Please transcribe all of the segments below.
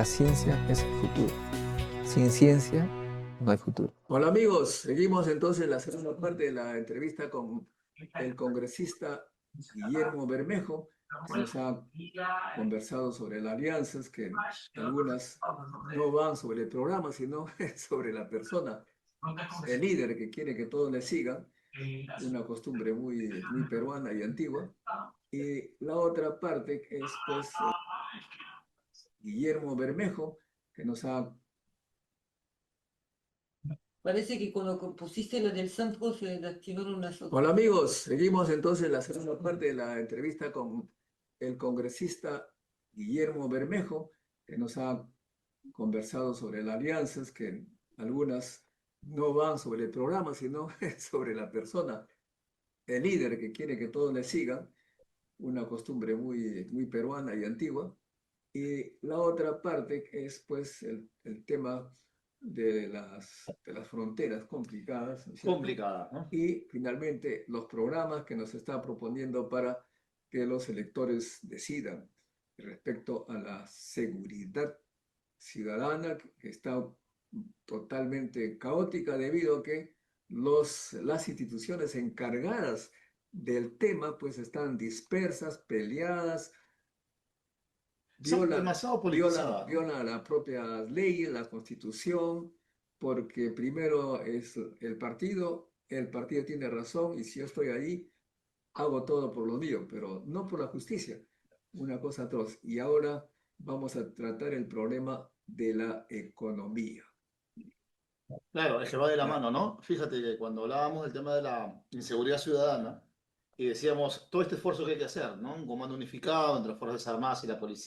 La ciencia es el futuro. Sin ciencia no hay futuro. Hola amigos, seguimos entonces la segunda parte de la entrevista con el congresista Guillermo Bermejo, que nos ha conversado sobre las alianzas, que algunas no van sobre el programa, sino sobre la persona, el líder que quiere que todos le sigan, una costumbre muy peruana y antigua. Y la otra parte que es pues Guillermo Bermejo, que nos ha... Parece que cuando pusiste lo del centro se activaron unas otras. Hola amigos, seguimos entonces la segunda parte de la entrevista con el congresista Guillermo Bermejo, que nos ha conversado sobre las alianzas, que algunas no van sobre el programa, sino sobre la persona, el líder que quiere que todos le sigan, una costumbre muy peruana y antigua. Y la otra parte es pues el tema de las fronteras complicadas, ¿no es cierto? Complicada, ¿no? Y finalmente los programas que nos está proponiendo para que los electores decidan respecto a la seguridad ciudadana que está totalmente caótica debido a que las instituciones encargadas del tema pues están dispersas, peleadas, Son demasiado politizadas, ¿no? viola las propias leyes, la constitución, porque primero es el partido tiene razón y si yo estoy ahí, hago todo por lo mío, pero no por la justicia, una cosa atroz. Y ahora vamos a tratar el problema de la economía. Claro, es que va de la mano, ¿no? Fíjate que cuando hablábamos del tema de la inseguridad ciudadana y decíamos todo este esfuerzo que hay que hacer, ¿no? Un comando unificado entre las Fuerzas Armadas y la policía.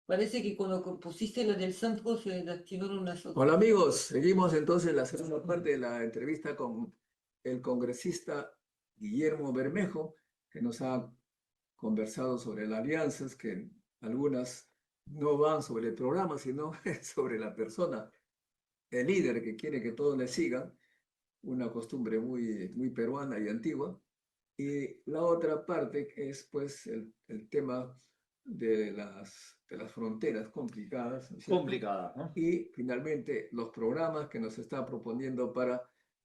Parece que cuando pusiste lo del centro se activaron unas otras. Hola amigos, seguimos entonces la segunda parte de la entrevista con el congresista Guillermo Bermejo, que nos ha conversado sobre las alianzas, que algunas no van sobre el programa, sino sobre la persona, el líder que quiere que todos le sigan, una costumbre muy peruana y antigua. Y la otra parte es pues el tema de las fronteras complicadas, ¿no es cierto? Complicada, ¿no? Y finalmente los programas que nos está proponiendo para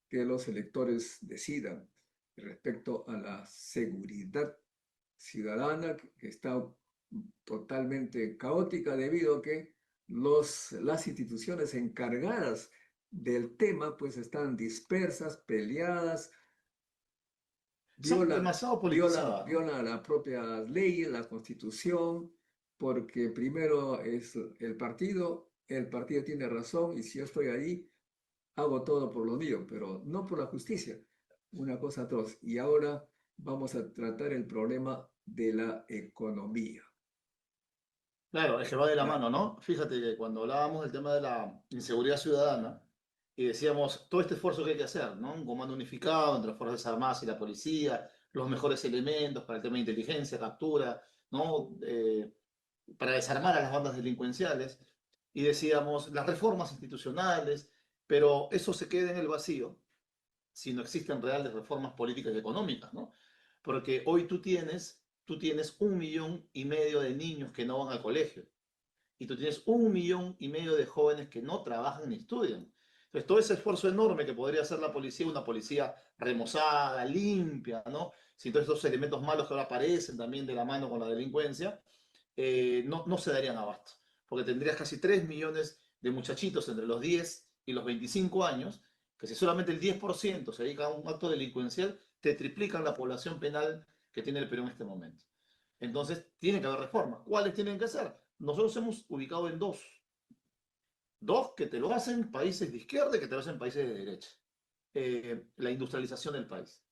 que los electores decidan respecto a la seguridad ciudadana que está totalmente caótica debido a que las instituciones encargadas del tema pues están dispersas, peleadas, Son demasiado politizadas, ¿no? viola las propias leyes, la constitución, porque primero es el partido tiene razón y si yo estoy ahí, hago todo por lo mío, pero no por la justicia, una cosa atroz. Y ahora vamos a tratar el problema de la economía. Claro, es que va de la mano, ¿no? Fíjate que cuando hablábamos del tema de la inseguridad ciudadana y decíamos todo este esfuerzo que hay que hacer, ¿no? Un comando unificado entre las Fuerzas Armadas y la policía, los mejores elementos para el tema de inteligencia, captura, ¿no? Para desarmar a las bandas delincuenciales y decíamos las reformas institucionales, pero eso se queda en el vacío si no existen reales reformas políticas y económicas, ¿no? Porque hoy tú tienes 1,5 millones de niños que no van al colegio y tú tienes 1,5 millones de jóvenes que no trabajan ni estudian. Entonces, todo ese esfuerzo enorme que podría hacer la policía, una policía remozada, limpia, ¿no? Sin todos estos elementos malos que ahora aparecen también de la mano con la delincuencia, no se darían abasto. Porque tendrías casi 3 millones de muchachitos entre los 10 y los 25 años, que si solamente el 10% se dedica a un acto delincuencial, te triplican la población penal que tiene el Perú en este momento. Entonces, tiene que haber reformas. ¿Cuáles tienen que ser? Nosotros hemos ubicado en dos. Dos que te lo hacen países de izquierda y que te lo hacen países de derecha. La industrialización del país.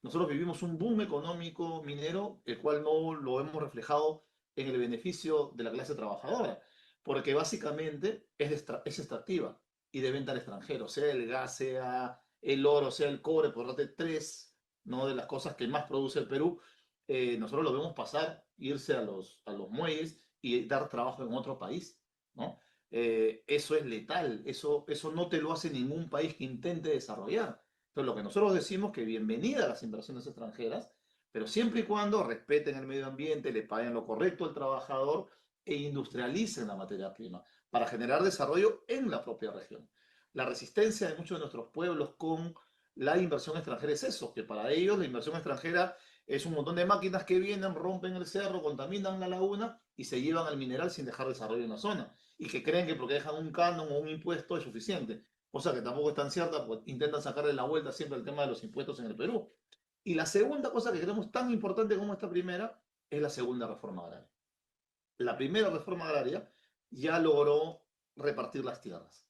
Nosotros vivimos un boom económico minero, el cual no lo hemos reflejado en el beneficio de la clase trabajadora, porque básicamente es extractiva y de venta al extranjero, sea el gas, sea el oro, sea el cobre, por darte tres, ¿no? De las cosas que más produce el Perú. Nosotros lo vemos pasar, irse a los muelles y dar trabajo en otro país, ¿no? Eso es letal, eso no te lo hace ningún país que intente desarrollar. Entonces, lo que nosotros decimos que bienvenida a las inversiones extranjeras, pero siempre y cuando respeten el medio ambiente, le paguen lo correcto al trabajador e industrialicen la materia prima para generar desarrollo en la propia región. La resistencia de muchos de nuestros pueblos con la inversión extranjera es eso, que para ellos la inversión extranjera es un montón de máquinas que vienen, rompen el cerro, contaminan la laguna y se llevan al mineral sin dejar desarrollo en la zona. Y que creen que porque dejan un canon o un impuesto es suficiente. Cosa que tampoco es tan cierta, pues intentan sacarle la vuelta siempre al tema de los impuestos en el Perú. Y la segunda cosa que creemos tan importante como esta primera es la segunda reforma agraria. La primera reforma agraria ya logró repartir las tierras.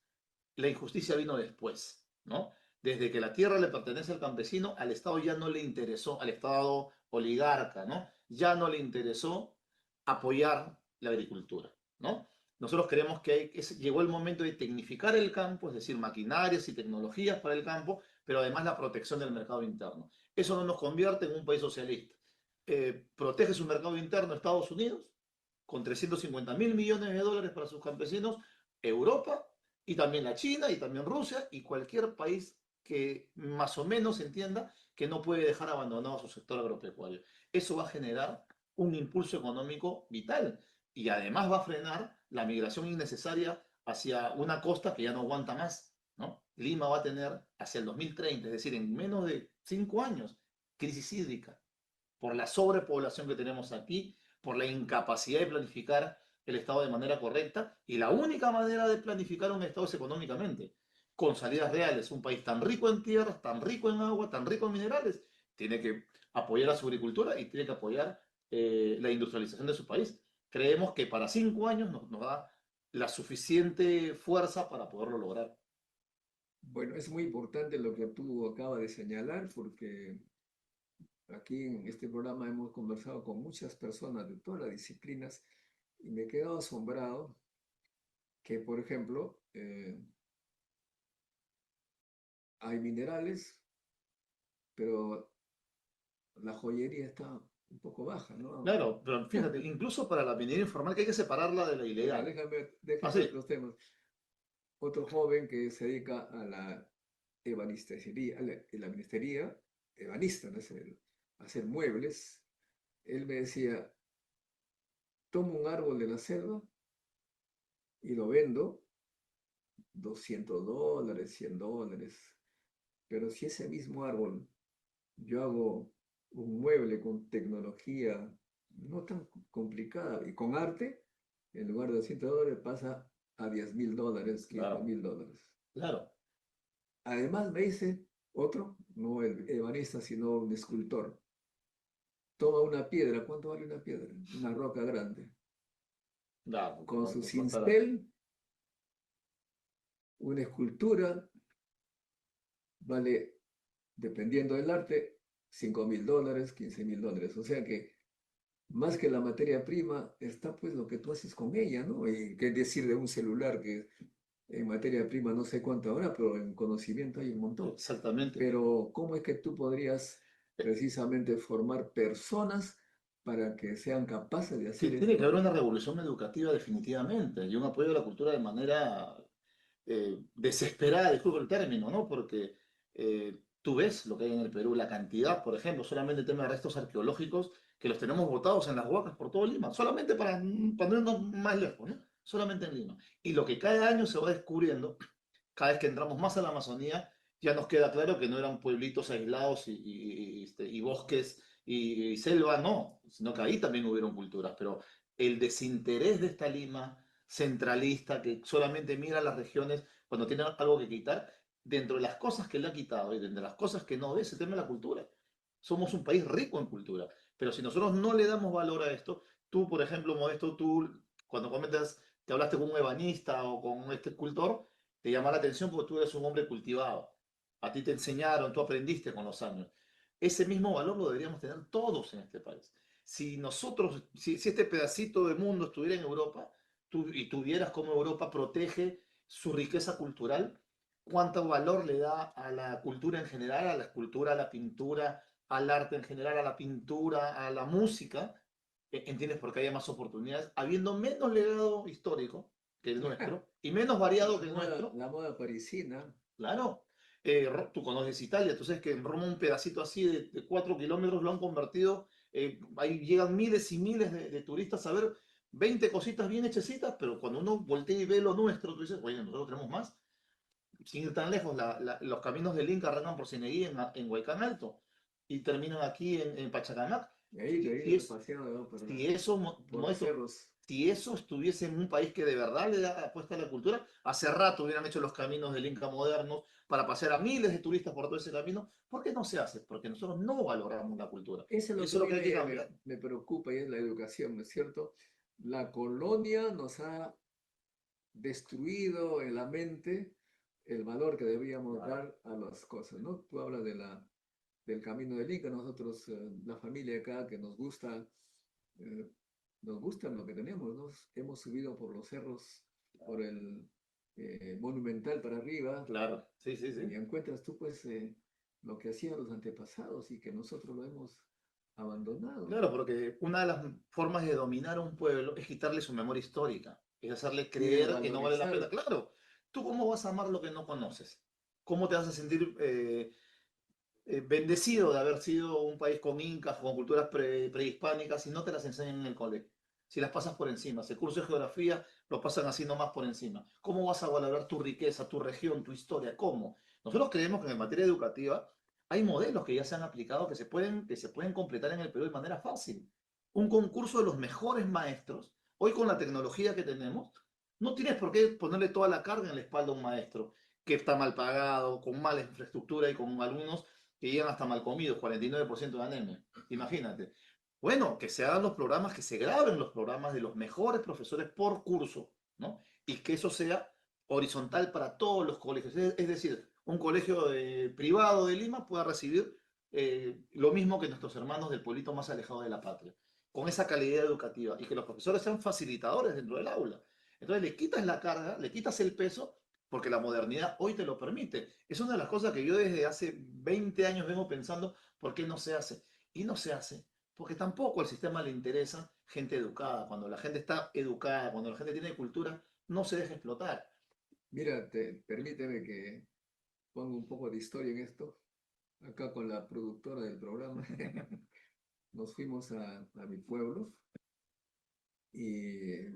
La injusticia vino después, ¿no? Desde que la tierra le pertenece al campesino, al Estado ya no le interesó, al Estado oligarca, ¿no? Ya no le interesó apoyar la agricultura, ¿no? Nosotros creemos que llegó el momento de tecnificar el campo, es decir, maquinarias y tecnologías para el campo, pero además la protección del mercado interno. Eso no nos convierte en un país socialista. Protege su mercado interno Estados Unidos, con 350.000 millones de dólares para sus campesinos, Europa, y también la China, y también Rusia, y cualquier país que más o menos entienda que no puede dejar abandonado su sector agropecuario. Eso va a generar un impulso económico vital y además va a frenar la migración innecesaria hacia una costa que ya no aguanta más, ¿no? Lima va a tener hacia el 2030, es decir, en menos de 5 años, crisis hídrica por la sobrepoblación que tenemos aquí, por la incapacidad de planificar el Estado de manera correcta, y la única manera de planificar un Estado es económicamente, con salidas reales. Un país tan rico en tierras, tan rico en agua, tan rico en minerales, tiene que apoyar a su agricultura y tiene que apoyar la industrialización de su país. Creemos que para 5 años nos da la suficiente fuerza para poderlo lograr. Bueno, es muy importante lo que tú acabas de señalar, porque aquí en este programa hemos conversado con muchas personas de todas las disciplinas y me he quedado asombrado que, por ejemplo, hay minerales, pero la joyería está un poco baja, ¿no? Claro, pero fíjate, incluso para la minería informal que hay que separarla de la Mira, ilegal. déjame Así, otros temas. Otro joven que se dedica a la ebanistería, ebanista, ¿no? Hacer muebles, él me decía, tomo un árbol de la selva y lo vendo $200, $100, pero si ese mismo árbol yo hago un mueble con tecnología no tan complicada y con arte, en lugar de $200 pasa a $10.000, claro, $15.000. claro. Además me dice otro, no el ebanista, sino un escultor. Toma una piedra, ¿cuánto vale una piedra? Una roca grande. Claro, Con su no costará. cincel, una escultura vale, dependiendo del arte, $5.000, $15.000. O sea que más que la materia prima está pues lo que tú haces con ella, ¿no? Y qué decir de un celular que en materia prima no sé cuánto ahora, pero en conocimiento hay un montón. Exactamente. Pero ¿cómo es que tú podrías precisamente formar personas para que sean capaces de hacer Tiene que haber esto? una revolución educativa definitivamente y un apoyo a la cultura de manera desesperada, disculpa el término, ¿no? Porque tú ves lo que hay en el Perú, la cantidad, por ejemplo, solamente el tema de restos arqueológicos, que los tenemos botados en las huacas por todo Lima, solamente para no irnos más lejos, ¿no? Solamente en Lima. Y lo que cada año se va descubriendo, cada vez que entramos más a la Amazonía, ya nos queda claro que no eran pueblitos aislados y bosques y selva, no, sino que ahí también hubieron culturas, pero el desinterés de esta Lima centralista que solamente mira las regiones cuando tiene algo que quitar, dentro de las cosas que le ha quitado y dentro de las cosas que no ve, se teme la cultura. Somos un país rico en cultura, pero si nosotros no le damos valor a esto, tú, por ejemplo, Modesto, tú cuando comentas, te hablaste con un ebanista o con este escultor, te llama la atención porque tú eres un hombre cultivado. A ti te enseñaron, tú aprendiste con los años. Ese mismo valor lo deberíamos tener todos en este país. Si nosotros, si este pedacito de mundo estuviera en Europa y tuvieras como Europa protege su riqueza cultural, cuánto valor le da a la cultura en general, a la escultura, a la pintura, al arte en general, a la pintura, a la música, ¿entiendes? Porque haya más oportunidades, habiendo menos legado histórico que el nuestro y menos variado que el nuestro, La moda parisina, claro. Tú conoces Italia, tú sabes que en Roma un pedacito así de 4 kilómetros lo han convertido, ahí llegan miles y miles de turistas a ver 20 cositas bien hechecitas, pero cuando uno voltea y ve lo nuestro, tú dices, oye, nosotros tenemos más. Sin ir tan lejos, los caminos del Inca arrancan por Cieneguí en Huaycán Alto y terminan aquí en Pachacamac. Y ahí, de ahí Si, ando es, paseando, ¿no? si eso, Por los cerros. si eso estuviese en un país que de verdad le da apuesta a la cultura, hace rato hubieran hecho los caminos del Inca modernos para pasear a miles de turistas por todo ese camino. ¿Por qué no se hace? Porque nosotros no valoramos la cultura. Eso es lo Eso es que lo que hay que a cambiar. me preocupa y es la educación, ¿no es cierto? La colonia nos ha destruido en la mente el valor que debíamos dar a las cosas, ¿no? Tú hablas del camino del Inca, nosotros, la familia acá que eh, nos gusta lo que tenemos, ¿no? Hemos subido por los cerros, por el Monumental para arriba, Claro, sí, sí, y sí. encuentras tú pues lo que hacían los antepasados y que nosotros lo hemos abandonado. Claro, porque una de las formas de dominar a un pueblo es quitarle su memoria histórica, es hacerle Y creer que no vale la pena. Claro, ¿tú cómo vas a amar lo que no conoces? ¿Cómo te vas a sentir bendecido de haber sido un país con incas, con culturas prehispánicas, si no te las enseñan en el colegio? Si las pasas por encima, si el curso de geografía lo pasan así nomás por encima. ¿Cómo vas a valorar tu riqueza, tu región, tu historia? ¿Cómo? Nosotros creemos que en materia educativa hay modelos que ya se han aplicado que se pueden completar en el Perú de manera fácil. Un concurso de los mejores maestros, hoy con la tecnología que tenemos, no tienes por qué ponerle toda la carga en la espalda a un maestro que está mal pagado, con mala infraestructura y con alumnos que llegan hasta mal comidos, 49% de anemia. Imagínate. Bueno, que se hagan los programas, que se graben los programas de los mejores profesores por curso, ¿no? Y que eso sea horizontal para todos los colegios. Es decir, un colegio privado de Lima pueda recibir lo mismo que nuestros hermanos del pueblito más alejado de la patria, con esa calidad educativa y que los profesores sean facilitadores dentro del aula. Entonces le quitas la carga, le quitas el peso porque la modernidad hoy te lo permite. Es una de las cosas que yo desde hace 20 años vengo pensando, ¿por qué no se hace? Y no se hace, porque tampoco al sistema le interesa gente educada. Cuando la gente está educada, cuando la gente tiene cultura, no se deja explotar. Mira, permíteme que ponga un poco de historia en esto. Acá con la productora del programa, nos fuimos a mi pueblo y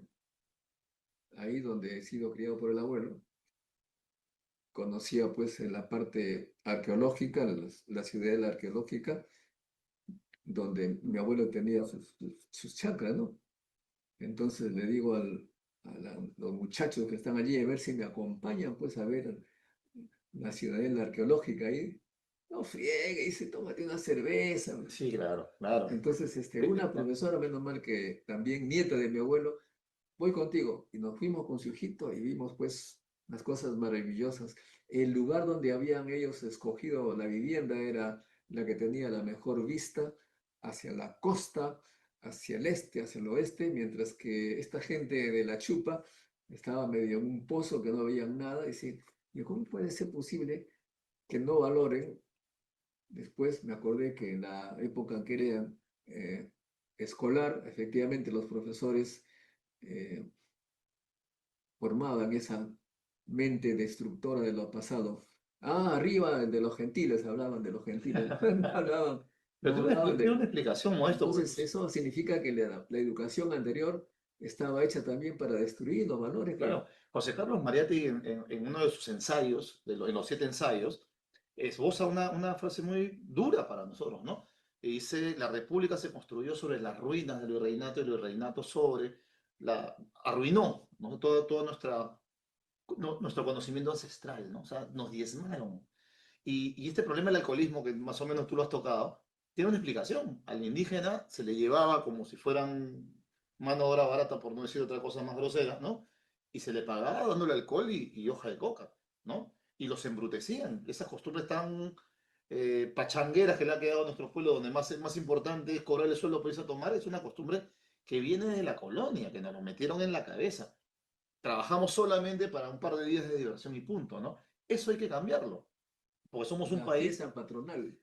ahí donde he sido criado por el abuelo, conocía pues la parte arqueológica, la ciudadela arqueológica, donde mi abuelo tenía sus chacras, ¿no? Entonces le digo los muchachos que están allí a ver si me acompañan pues a ver la ciudadela arqueológica ahí. No friegue, dice, tómate una cerveza. Sí, claro, claro. Entonces, una profesora, menos mal que también nieta de mi abuelo, voy contigo. Y nos fuimos con su hijito y vimos pues las cosas maravillosas. El lugar donde habían ellos escogido la vivienda era la que tenía la mejor vista hacia la costa, hacia el este, hacia el oeste, mientras que esta gente de la Chupa estaba medio en un pozo que no veían nada. Y sí, ¿y cómo puede ser posible que no valoren? Después me acordé que en la época en que era escolar, efectivamente los profesores eh, formaban esa mente destructora de lo pasado. Ah, arriba de los gentiles, hablaban de los gentiles, hablaban, Pero no hablaban tiene de... una explicación, Modesto, porque Entonces eso significa que la educación anterior estaba hecha también para destruir los valores que... claro, José Carlos Mariátegui en uno de sus ensayos, en los 7 ensayos, esboza una frase muy dura para nosotros, ¿no? Y dice, la república se construyó sobre las ruinas del virreinato y el virreinato arruinó, ¿no? Todo nuestro conocimiento ancestral, ¿no? O sea, nos diezmaron. Y este problema del alcoholismo, que más o menos tú lo has tocado, tiene una explicación. Al indígena se le llevaba como si fueran mano de obra barata, por no decir otra cosa más grosera, ¿no? Y se le pagaba dándole alcohol y hoja de coca, ¿no? Y los embrutecían. Esas costumbres tan pachangueras que le ha quedado a nuestro pueblo, donde más importante es cobrar el sueldo para irse a tomar, es una costumbre que viene de la colonia, que nos lo metieron en la cabeza. Trabajamos solamente para un par de días de diversión y punto, ¿no? Eso hay que cambiarlo, porque somos un La país fiesta patronal.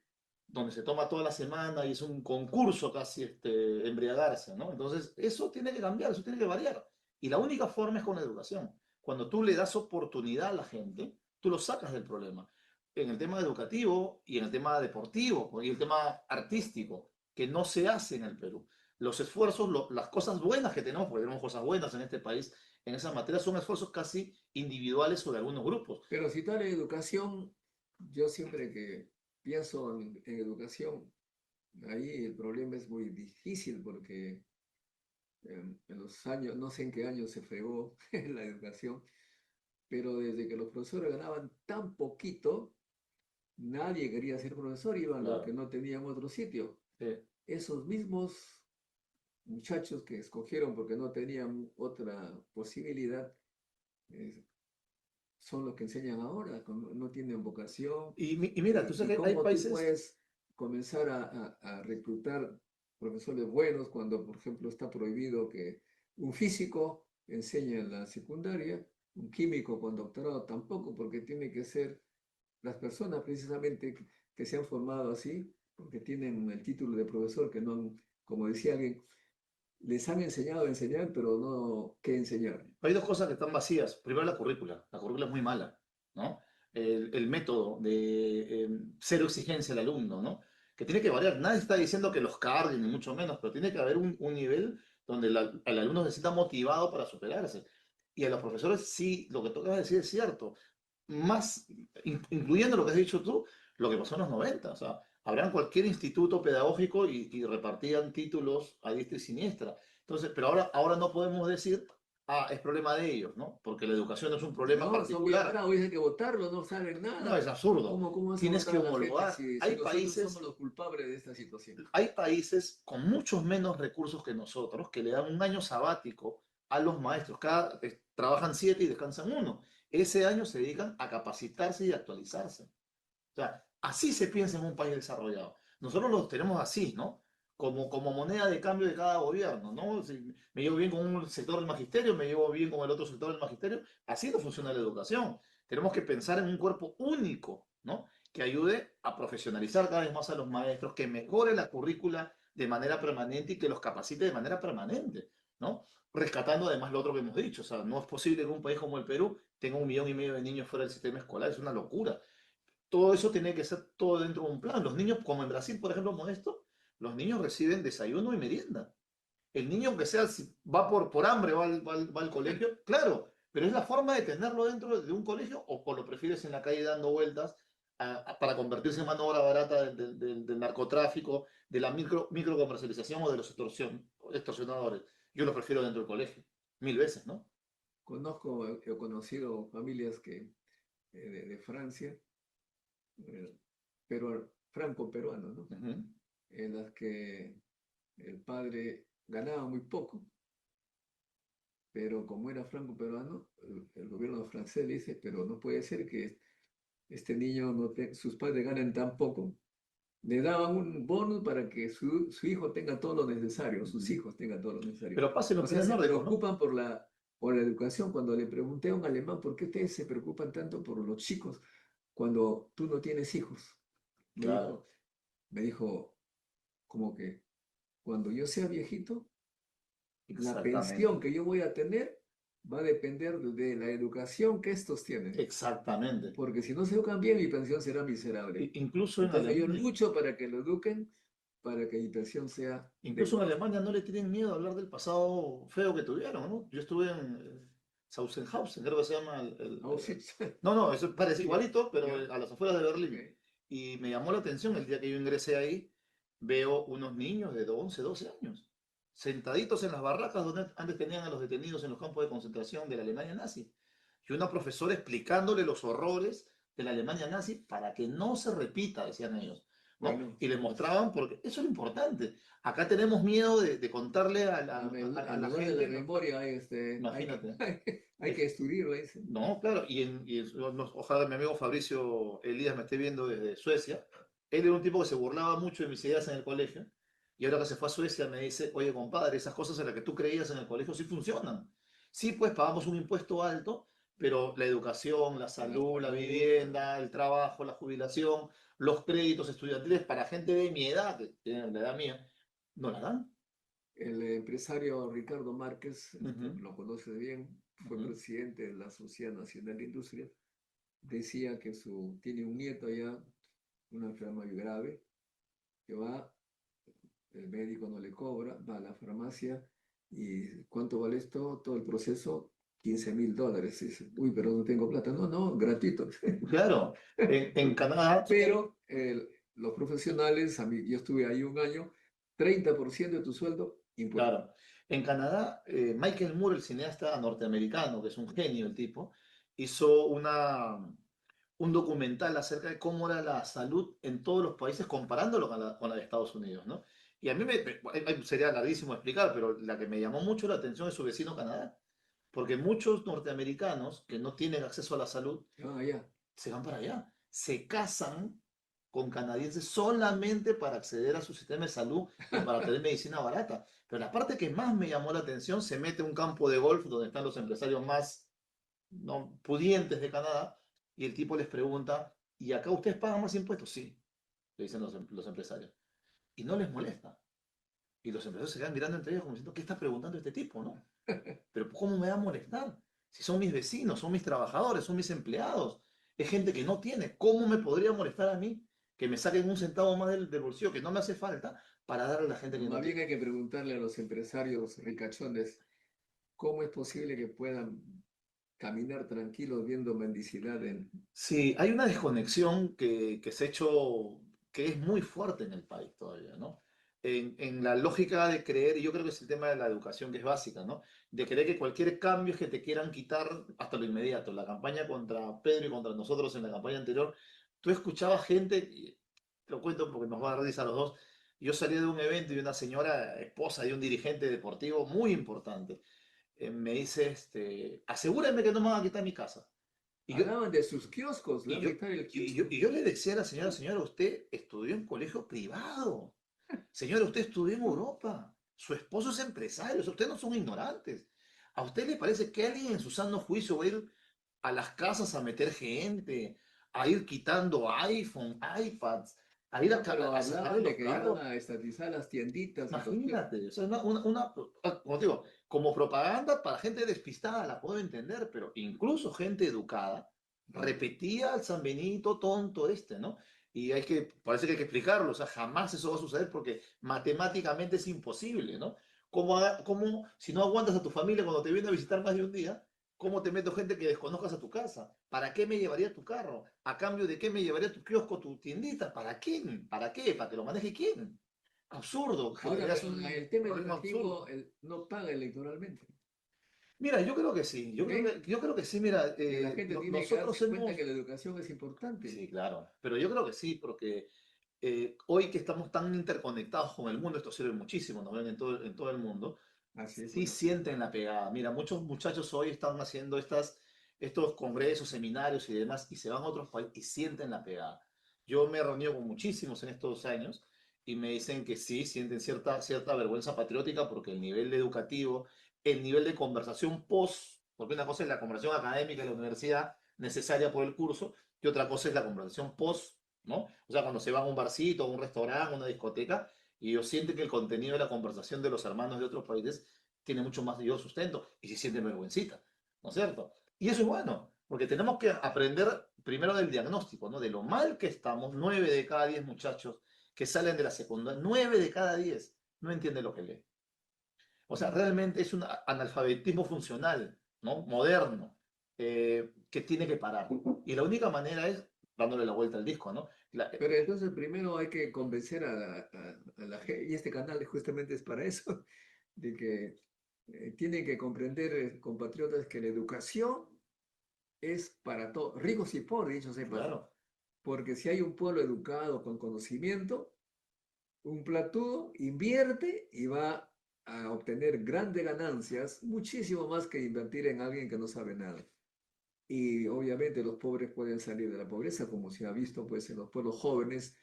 donde se toma toda la semana y es un concurso casi embriagarse, ¿no? Entonces, eso tiene que cambiar, eso tiene que variar. Y la única forma es con la educación. Cuando tú le das oportunidad a la gente, tú lo sacas del problema. en el tema educativo y en el tema deportivo y el tema artístico, que no se hace en el Perú. Los esfuerzos, las cosas buenas que tenemos, porque tenemos cosas buenas en este país, en esa materia, son esfuerzos casi individuales sobre algunos grupos. Pero si tal educación, yo siempre que pienso en educación, ahí el problema es muy difícil porque en los años, no sé en qué año se fregó la educación, pero desde que los profesores ganaban tan poquito, nadie quería ser profesor, iban los que Claro. no tenían otro sitio. Sí. Esos mismos muchachos que escogieron porque no tenían otra posibilidad, eh, son los que enseñan ahora, no tienen vocación. Y mira, tú Y sabes que hay cómo tú países, puedes comenzar a reclutar profesores buenos cuando, por ejemplo, está prohibido que un físico enseñe en la secundaria, un químico con doctorado tampoco, porque tiene que ser las personas precisamente que se han formado así, porque tienen el título de profesor, que no han, como decía alguien, les han enseñado a enseñar, pero no qué enseñar. hay dos cosas que están vacías. Primero, la currícula es muy mala, ¿no? El método de cero exigencia al alumno, ¿no? Que tiene que variar. Nadie está diciendo que los carguen, ni mucho menos, pero tiene que haber un nivel donde el alumno se sienta motivado para superarse. Y a los profesores sí, lo que tocas decir es cierto. Más, incluyendo lo que has dicho tú, lo que pasó en los 90. O sea, habrán cualquier instituto pedagógico y repartían títulos a diestra y siniestra. Entonces, pero ahora no podemos decir, ah, es problema de ellos, ¿no? Porque la educación no es un problema No, son bien particular. bravos, dicen que votarlos, no saben No, es nada. absurdo. ¿Cómo vas a Tienes que votar a la gente homologar. si nosotros somos los culpables de esta situación? Hay países con muchos menos recursos que nosotros que le dan un año sabático a los maestros. Trabajan 7 y descansan uno. Ese año se dedican a capacitarse y actualizarse. O sea, así se piensa en un país desarrollado. Nosotros los tenemos así, ¿no? Como moneda de cambio de cada gobierno, ¿no? Si me llevo bien con un sector del magisterio, me llevo bien con el otro sector del magisterio. Así no funciona la educación. Tenemos que pensar en un cuerpo único, ¿no? Que ayude a profesionalizar cada vez más a los maestros, que mejore la currícula de manera permanente y que los capacite de manera permanente, ¿no? Rescatando además lo otro que hemos dicho. O sea, no es posible que un país como el Perú tenga 1,5 millones de niños fuera del sistema escolar. Es una locura. Todo eso tiene que ser todo dentro de un plan. Los niños, como en Brasil, por ejemplo, Modesto, los niños reciben desayuno y merienda. El niño, aunque sea, si va por hambre, va al colegio, claro, pero es la forma de tenerlo dentro de un colegio o lo prefieres en la calle dando vueltas para convertirse en mano de obra barata del narcotráfico, de la microcomercialización o de los extorsionadores. Yo lo prefiero dentro del colegio, 1000 veces, ¿no? He conocido familias de Francia, pero franco-peruanos, ¿no? Ujú. En las que el padre ganaba muy poco, pero como era franco-peruano, el gobierno francés le dice, pero no puede ser que este niño, sus padres ganen tan poco. Le daban un bonus para que su hijo tenga todo lo necesario, sus Ujú. hijos tengan todo lo necesario. Pero pasa en O los sea, países se nórdicos, ¿no? preocupan por la educación. Cuando le pregunté a un alemán, ¿por qué ustedes se preocupan tanto por los chicos cuando tú no tienes hijos? Me Claro, dijo, me dijo, como que cuando yo sea viejito, la pensión exactamente. que yo voy a tener va a depender de la educación que estos tienen. Exactamente. Porque si no se educan bien, mi pensión será miserable. Incluso en Entonces yo Alemania, lucho para que lo eduquen, para que mi pensión sea incluso en digna. Alemania no le tienen miedo a hablar del pasado feo que tuvieron, ¿no? Yo estuve en Sachsenhausen, creo que se llama Oh, sí. No, no, eso parece Ya, igualito, pero ya, a las afueras de ok. Berlín. Y me llamó la atención el día que yo ingresé ahí, veo unos niños de 11, 12 años, sentaditos en las barracas donde antes tenían a los detenidos en los campos de concentración de la Alemania nazi. Y una profesora explicándole los horrores de la Alemania nazi para que no se repita, decían ellos, ¿no? Bueno, Y les pues mostraban, porque eso es lo importante. Acá tenemos miedo de contarle a en la lugar de la gente, ¿no? memoria Imagínate. hay que estudiarla, dicen. No, claro, ojalá mi amigo Fabricio Elías me esté viendo desde Suecia. Él era un tipo que se burlaba mucho de mis ideas en el colegio y ahora que se fue a Suecia me dice, oye compadre, esas cosas en las que tú creías en el colegio sí funcionan. Sí, pues pagamos un impuesto alto, pero la educación, la La salud, la salud, vivienda, el trabajo, la jubilación, los créditos estudiantiles para gente de mi edad, que tiene la edad mía, no la dan. el empresario Ricardo Márquez, Ujú, lo conoce bien, fue ujú. presidente de la Sociedad Nacional de Industria, decía que tiene un nieto allá, una enfermedad muy grave, que va, el médico no le cobra, va a la farmacia y ¿cuánto vale esto? Todo el proceso, $15.000. Dice, uy, pero no tengo plata. No, no, gratuito. Claro, en Canadá, Pero los profesionales, yo estuve ahí un año, 30% de tu sueldo, impuesto. claro, en Canadá, Michael Moore, el cineasta norteamericano, que es un genio el tipo, hizo un documental acerca de cómo era la salud en todos los países comparándolo con la de Estados Unidos, ¿no? Y a mí sería larguísimo explicar, pero la que me llamó mucho la atención es su vecino Canadá, porque muchos norteamericanos que no tienen acceso a la salud Ah, ya. se van para allá, se casan con canadienses solamente para acceder a su sistema de salud y para tener medicina barata. Pero la parte que más me llamó la atención, se mete a un campo de golf donde están los empresarios más, ¿no?, pudientes de Canadá, y el tipo les pregunta, ¿y acá ustedes pagan más impuestos? Sí, le dicen los empresarios. Y no les molesta. Y los empresarios se quedan mirando entre ellos como diciendo, ¿qué está preguntando este tipo, no? Pero ¿cómo me va a molestar? Si son mis vecinos, son mis trabajadores, son mis empleados. Es gente que no tiene. ¿Cómo me podría molestar a mí que me saquen un centavo más del bolsillo que no me hace falta para darle a la gente que no Más bien tiene? hay que preguntarle a los empresarios ricachones cómo es posible que puedan caminar tranquilos viendo mendicidad en... Sí, hay una desconexión que se ha hecho, que es muy fuerte en el país todavía, ¿no? En la lógica de creer, y yo creo que es el tema de la educación que es básica, ¿no? De creer que cualquier cambio es que te quieran quitar hasta lo inmediato. La campaña contra Pedro y contra nosotros en la campaña anterior, tú escuchabas gente, y te lo cuento porque nos va a dar risa a los dos, yo salí de un evento y una señora, esposa de un dirigente deportivo muy importante, me dice, asegúrame que no me van a quitar mi casa. Y yo, Hablaban de sus kioscos, le y van yo, a quitar el y yo, kiosco. y yo le decía a la señora, señora, usted estudió en colegio privado. Señora, usted estudió en Europa. Su esposo es empresario. Ustedes no son ignorantes. ¿A usted le parece que alguien en su sano juicio va a ir a las casas a meter gente, a ir quitando iPhone, iPads, a ir No, pero a sacarle hablaban de los que iban carros? a estatizar las tienditas y todo. Imagínate, o sea, como te digo, como propaganda para gente despistada la puedo entender, pero incluso gente educada repetía al San Benito tonto ¿no? Y parece que hay que explicarlo, o sea, jamás eso va a suceder porque matemáticamente es imposible, ¿no? ¿Cómo, si no aguantas a tu familia cuando te viene a visitar más de un día, cómo te meto gente que desconozcas a tu casa? ¿Para qué me llevaría tu carro? ¿A cambio de qué me llevaría tu kiosco, tu tiendita? ¿Para quién? ¿Para qué? ¿Para que lo maneje quién? Absurdo, Ahora, es pero un el tema problema absurdo. educativo no paga electoralmente. Mira, yo creo que sí, ¿Sí? yo creo que sí, mira, Y la gente tiene que nosotros darse cuenta hemos, que la educación es importante. sí, claro, pero yo creo que sí, porque hoy que estamos tan interconectados con el mundo, esto sirve muchísimo, nos ven en todo el mundo, Así es, sí bueno. sienten la pegada. Mira, muchos muchachos hoy están haciendo estos congresos, seminarios y demás, y se van a otros países y sienten la pegada. Yo me he reunido con muchísimos en estos años y me dicen que sí, sienten cierta vergüenza patriótica porque el nivel educativo, el nivel de conversación porque una cosa es la conversación académica en la universidad necesaria por el curso, y otra cosa es la conversación post, ¿no? O sea, cuando se van a un barcito, a un restaurante, a una discoteca, y ellos sienten que el contenido de la conversación de los hermanos de otros países tiene mucho más de sustento y se sienten vergüencita, ¿no es cierto? Y eso es bueno, porque tenemos que aprender primero del diagnóstico, ¿no? De lo mal que estamos. 9 de cada 10 muchachos que salen de la secundaria, 9 de cada 10 no entienden lo que leen. O sea, realmente es un analfabetismo funcional, ¿no? Moderno, que tiene que parar. Y la única manera es dándole la vuelta al disco, ¿no? Pero entonces primero hay que convencer a la gente, y este canal justamente es para eso, de que tienen que comprender, compatriotas, que la educación es para todos, ricos y pobres, dicho sea de paso. Claro, Porque si hay un pueblo educado con conocimiento, un platudo invierte y va a obtener grandes ganancias, muchísimo más que invertir en alguien que no sabe nada. Y obviamente los pobres pueden salir de la pobreza, como se ha visto pues en los pueblos jóvenes,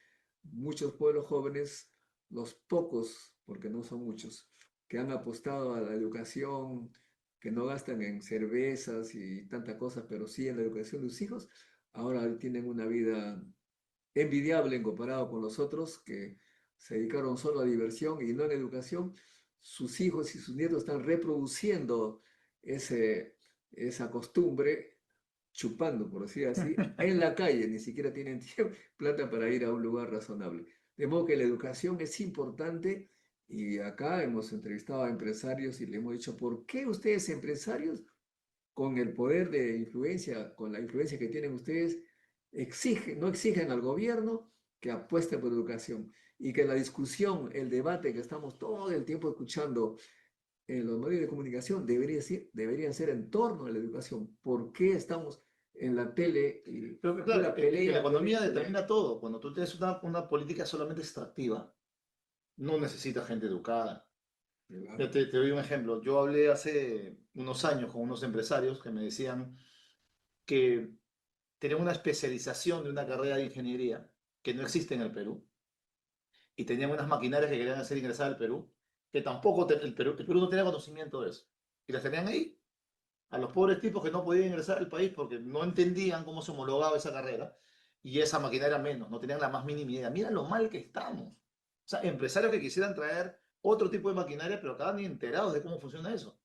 muchos pueblos jóvenes, los pocos, porque no son muchos, que han apostado a la educación, que no gastan en cervezas y tanta cosa, pero sí en la educación de sus hijos, ahora tienen una vida envidiable en comparado con los otros que se dedicaron solo a diversión y no en educación. Sus hijos y sus nietos están reproduciendo esa costumbre chupando, por decir así, en la calle, ni siquiera tienen plata para ir a un lugar razonable. De modo que la educación es importante y acá hemos entrevistado a empresarios y le hemos dicho, ¿por qué ustedes empresarios, con el poder de influencia, con la influencia que tienen ustedes, no exigen al gobierno que apueste por educación y que la discusión, el debate que estamos todo el tiempo escuchando en los medios de comunicación deberían ser en torno a la educación? ¿Por qué estamos en la tele y Pero que, pura claro, es que la economía pelea? determina todo. Cuando tú tienes una política solamente extractiva, no necesitas gente educada. Te doy un ejemplo. Yo hablé hace unos años con unos empresarios que me decían que tenían una especialización de una carrera de ingeniería que no existe en el Perú y tenían unas maquinarias que querían hacer ingresar al Perú, que tampoco el Perú no tenía conocimiento de eso. Y las tenían ahí, a los pobres tipos que no podían ingresar al país porque no entendían cómo se homologaba esa carrera y esa maquinaria menos, no tenían la más mínima idea. Mira lo mal que estamos. O sea, empresarios que quisieran traer otro tipo de maquinaria, pero acaban ni enterados de cómo funciona eso.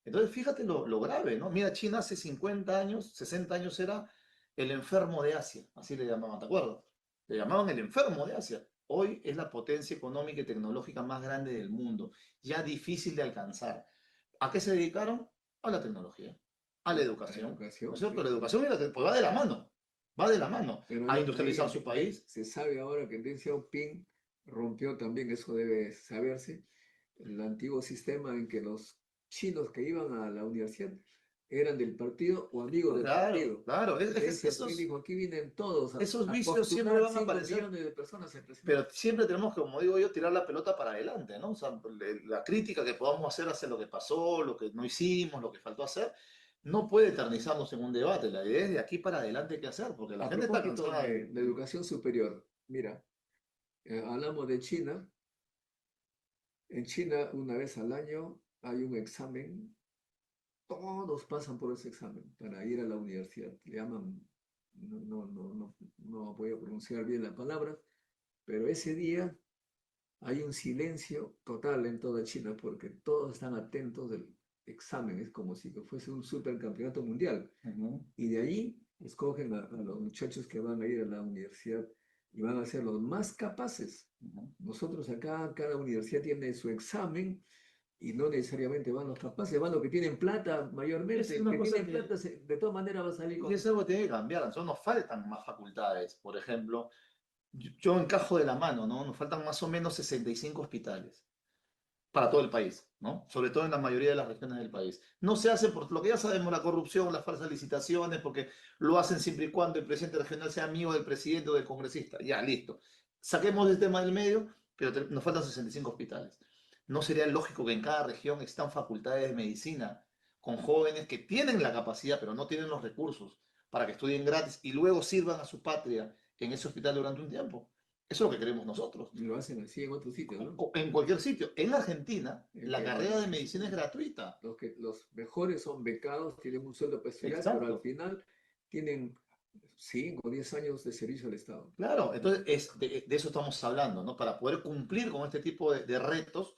Entonces, fíjate lo grave, ¿no? Mira, China hace 50 años, 60 años era el enfermo de Asia, así le llamaban, ¿te acuerdas? Le llamaban el enfermo de Asia. Hoy es la potencia económica y tecnológica más grande del mundo, ya difícil de alcanzar. ¿A qué se dedicaron? A la tecnología, a la educación. ¿No es cierto? Sí. La educación pues va de la mano, va de la mano. Pero A ahí industrializar su país. se sabe ahora que Deng Xiaoping rompió también, eso debe saberse, el antiguo sistema en que los chinos que iban a la universidad eran del partido o amigos del Claro, partido. claro. Deng Xiaoping dijo, aquí vienen todos Esos a vicios siempre postular van a 5 aparecer. millones de personas en Pero presidencia. siempre tenemos que, como digo yo, tirar la pelota para adelante, ¿no? O sea, la crítica que podamos hacer hacia lo que pasó, lo que no hicimos, lo que faltó hacer, no puede eternizarnos en un debate. La idea es de aquí para adelante qué hacer, porque la A gente está propósito cansada de la educación superior, mira, hablamos de China. En China, una vez al año hay un examen. Todos pasan por ese examen para ir a la universidad. Le llaman, no voy a pronunciar bien la palabra, pero ese día hay un silencio total en toda China porque todos están atentos del examen. Es como si fuese un supercampeonato mundial. Ujú, Y de ahí escogen a los muchachos que van a ir a la universidad y van a ser los más capaces. ujú. Nosotros acá, cada universidad tiene su examen y no necesariamente van los capaces, van los que tienen plata Es mayormente. El una que cosa tiene plata de todas maneras va a salir y con... es algo que tiene que cambiar. A nosotros nos faltan más facultades. Por ejemplo, yo encajo de la mano, ¿no? Nos faltan más o menos 65 hospitales para todo el país, ¿no? Sobre todo en la mayoría de las regiones del país. No se hace por lo que ya sabemos, la corrupción, las falsas licitaciones, porque lo hacen siempre y cuando el presidente regional sea amigo del presidente o del congresista. Ya, listo. Saquemos el tema del medio, pero nos faltan 65 hospitales. ¿No sería lógico que en cada región existan facultades de medicina con jóvenes que tienen la capacidad, pero no tienen los recursos para que estudien gratis y luego sirvan a su patria en ese hospital durante un tiempo? Eso es lo que queremos nosotros. Y lo hacen así en otros sitios, ¿no? En cualquier sitio. En Argentina, En la que carrera de medicina es gratuita. los mejores son becados, tienen un sueldo para estudiar, pero al Exacto. final tienen 5 o 10 años de servicio al Estado. Claro, entonces de eso estamos hablando, ¿no? Para poder cumplir con este tipo de retos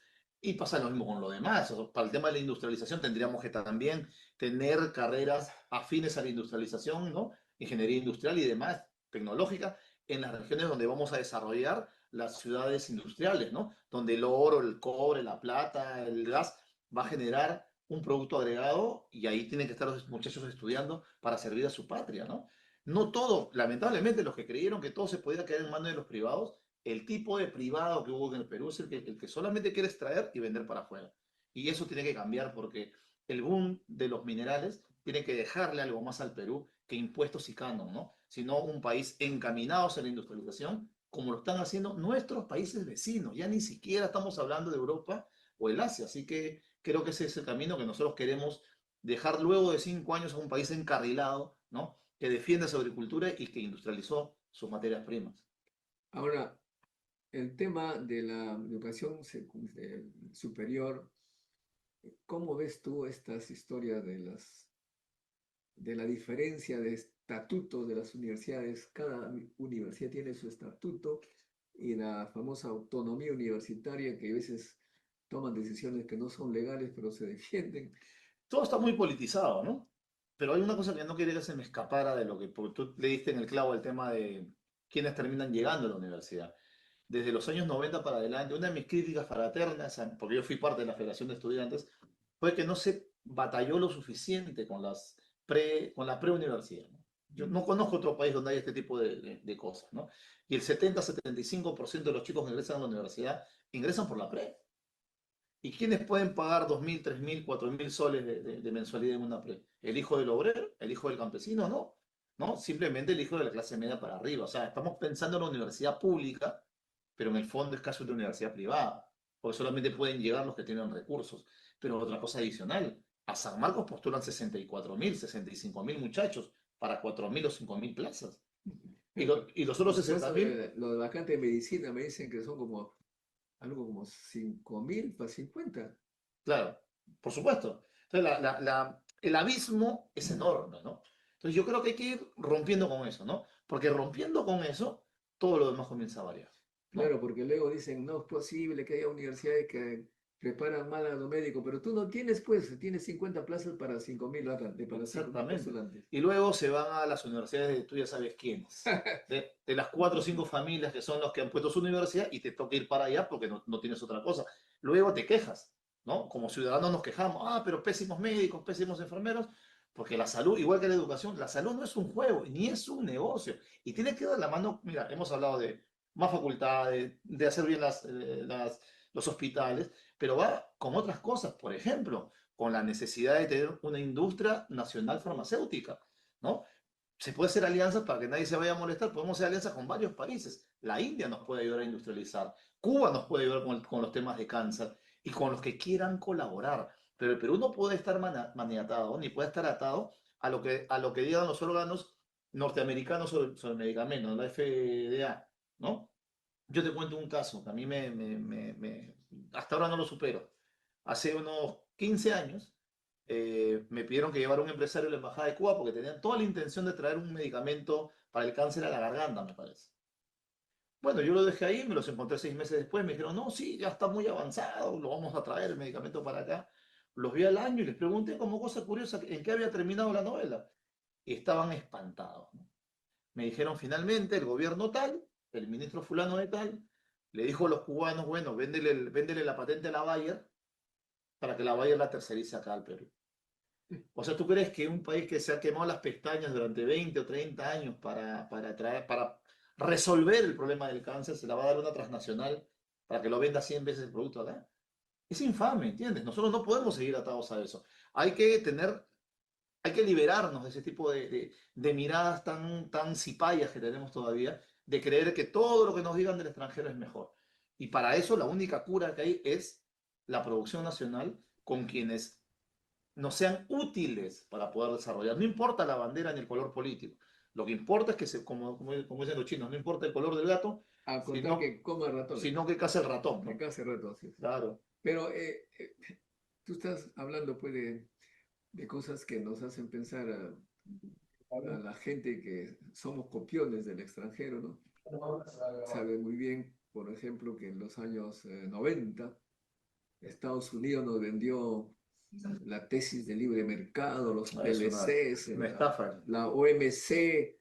y pasa lo mismo con lo demás. O sea, para el tema de la industrialización tendríamos que también tener carreras afines a la industrialización, ¿no? Ingeniería industrial y demás, tecnológica, en las regiones donde vamos a desarrollar las ciudades industriales, ¿no? Donde el oro, el cobre, la plata, el gas va a generar un producto agregado y ahí tienen que estar los muchachos estudiando para servir a su patria, ¿no? No todo, lamentablemente, los que creyeron que todo se podía quedar en manos de los privados, el tipo de privado que hubo en el Perú es el que solamente quiere extraer y vender para afuera. Y eso tiene que cambiar porque el boom de los minerales tiene que dejarle algo más al Perú que impuestos y canon, ¿no? Sino un país encaminado hacia la industrialización, como lo están haciendo nuestros países vecinos. Ya ni siquiera estamos hablando de Europa o el Asia. Así que creo que ese es el camino que nosotros queremos dejar luego de 5 años a un país encarrilado, ¿no? Que defiende su agricultura y que industrializó sus materias primas. Ahora, el tema de la educación superior, ¿cómo ves tú estas historias de la diferencia de estatuto de las universidades? Cada universidad tiene su estatuto y la famosa autonomía universitaria que a veces toman decisiones que no son legales, pero se defienden. Todo está muy politizado, ¿no? Pero hay una cosa que no quería que se me escapara de lo que, porque tú le diste en el clavo el tema de quiénes terminan llegando a la universidad. Desde los años 90 para adelante, una de mis críticas fraternas, porque yo fui parte de la Federación de Estudiantes, fue que no se batalló lo suficiente con con la preuniversidad, ¿no? Yo no conozco otro país donde haya este tipo de cosas, ¿no? Y el 70-75% de los chicos que ingresan a la universidad ingresan por la pre. ¿Y quiénes pueden pagar 2.000, 3.000, 4.000 soles de mensualidad en una pre? ¿El hijo del obrero? ¿El hijo del campesino? No. No, simplemente el hijo de la clase media para arriba. O sea, estamos pensando en la universidad pública, pero en el fondo es casi una universidad privada, porque solamente pueden llegar los que tienen recursos. Pero otra cosa adicional, a San Marcos postulan 64.000, 65.000 muchachos para 4.000 o 5.000 plazas. Y los otros 60.000, Los vacantes de medicina me dicen que son como algo como 5.000 para 50. claro, por supuesto. Entonces, el abismo es enorme, ¿no? Entonces, yo creo que hay que ir rompiendo con eso, ¿no? Porque rompiendo con eso, todo lo demás comienza a variar, ¿no? Claro, porque luego dicen, no es posible que haya universidades que preparan mal a los médicos, pero tú no tienes, pues, tienes 50 plazas para 5.000 vacantes, para 5.000 Exactamente. postulantes. Y luego se van a las universidades de tú ya sabes quiénes. De las 4 o 5 familias que son los que han puesto su universidad y te toca ir para allá porque no tienes otra cosa. Luego te quejas, ¿no? Como ciudadanos nos quejamos, pero pésimos médicos, pésimos enfermeros, porque la salud, igual que la educación, la salud no es un juego, ni es un negocio. Y tiene que dar la mano, mira, hemos hablado de más facultades, de hacer bien los hospitales, pero va con otras cosas, por ejemplo con la necesidad de tener una industria nacional farmacéutica, ¿no? Se puede hacer alianzas para que nadie se vaya a molestar, podemos hacer alianzas con varios países. La India nos puede ayudar a industrializar, Cuba nos puede ayudar con los temas de cáncer y con los que quieran colaborar. Pero el Perú no puede estar maniatado ni puede estar atado a lo que digan los órganos norteamericanos sobre medicamentos, la FDA, ¿no? Yo te cuento un caso que a mí hasta ahora no lo supero. Hace unos 15 años me pidieron que llevara un empresario a la Embajada de Cuba porque tenían toda la intención de traer un medicamento para el cáncer a la garganta, me parece. Bueno, yo lo dejé ahí, me los encontré 6 meses después, me dijeron, no, sí, ya está muy avanzado, lo vamos a traer el medicamento para acá. Los vi al año y les pregunté como cosa curiosa en qué había terminado la novela. Y estaban espantados, ¿no? Me dijeron finalmente el gobierno tal, el ministro fulano de tal, le dijo a los cubanos, bueno, véndele la patente a la Bayer para que la Bayer la tercerice acá al Perú. O sea, ¿tú crees que un país que se ha quemado las pestañas durante 20 o 30 años para resolver el problema del cáncer se la va a dar una transnacional para que lo venda 100 veces el producto acá? Es infame, ¿entiendes? Nosotros no podemos seguir atados a eso. Hay que liberarnos de ese tipo de miradas tan cipayas que tenemos todavía, de creer que todo lo que nos digan del extranjero es mejor. Y para eso la única cura que hay es la producción nacional con quienes nos sean útiles para poder desarrollar. No importa la bandera ni el color político. Lo que importa es que, como dicen los chinos, no importa el color del gato, A contar que coma ratones. sino que case el ratón, ¿no? Que hace rato, sí. Claro. Pero tú estás hablando pues de cosas que nos hacen pensar a la gente que somos copiones del extranjero, ¿no? Sabe muy bien, por ejemplo, que en los años 90 Estados Unidos nos vendió la tesis de libre mercado, los Es PLCs, una estafa. la OMC,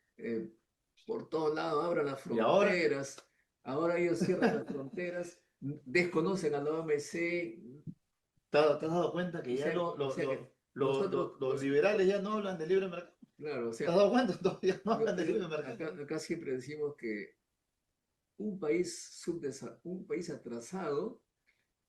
por todos lados abran las ¿Y ahora? fronteras. Ahora ellos cierran las fronteras, desconocen a la OMC. ¿Te has dado cuenta que O ya sea, o sea que nosotros, los liberales ya no hablan de libre mercado? claro, o ¿Te sea, has dado cuenta? Todavía no hablan de libre mercado. acá siempre decimos que un país atrasado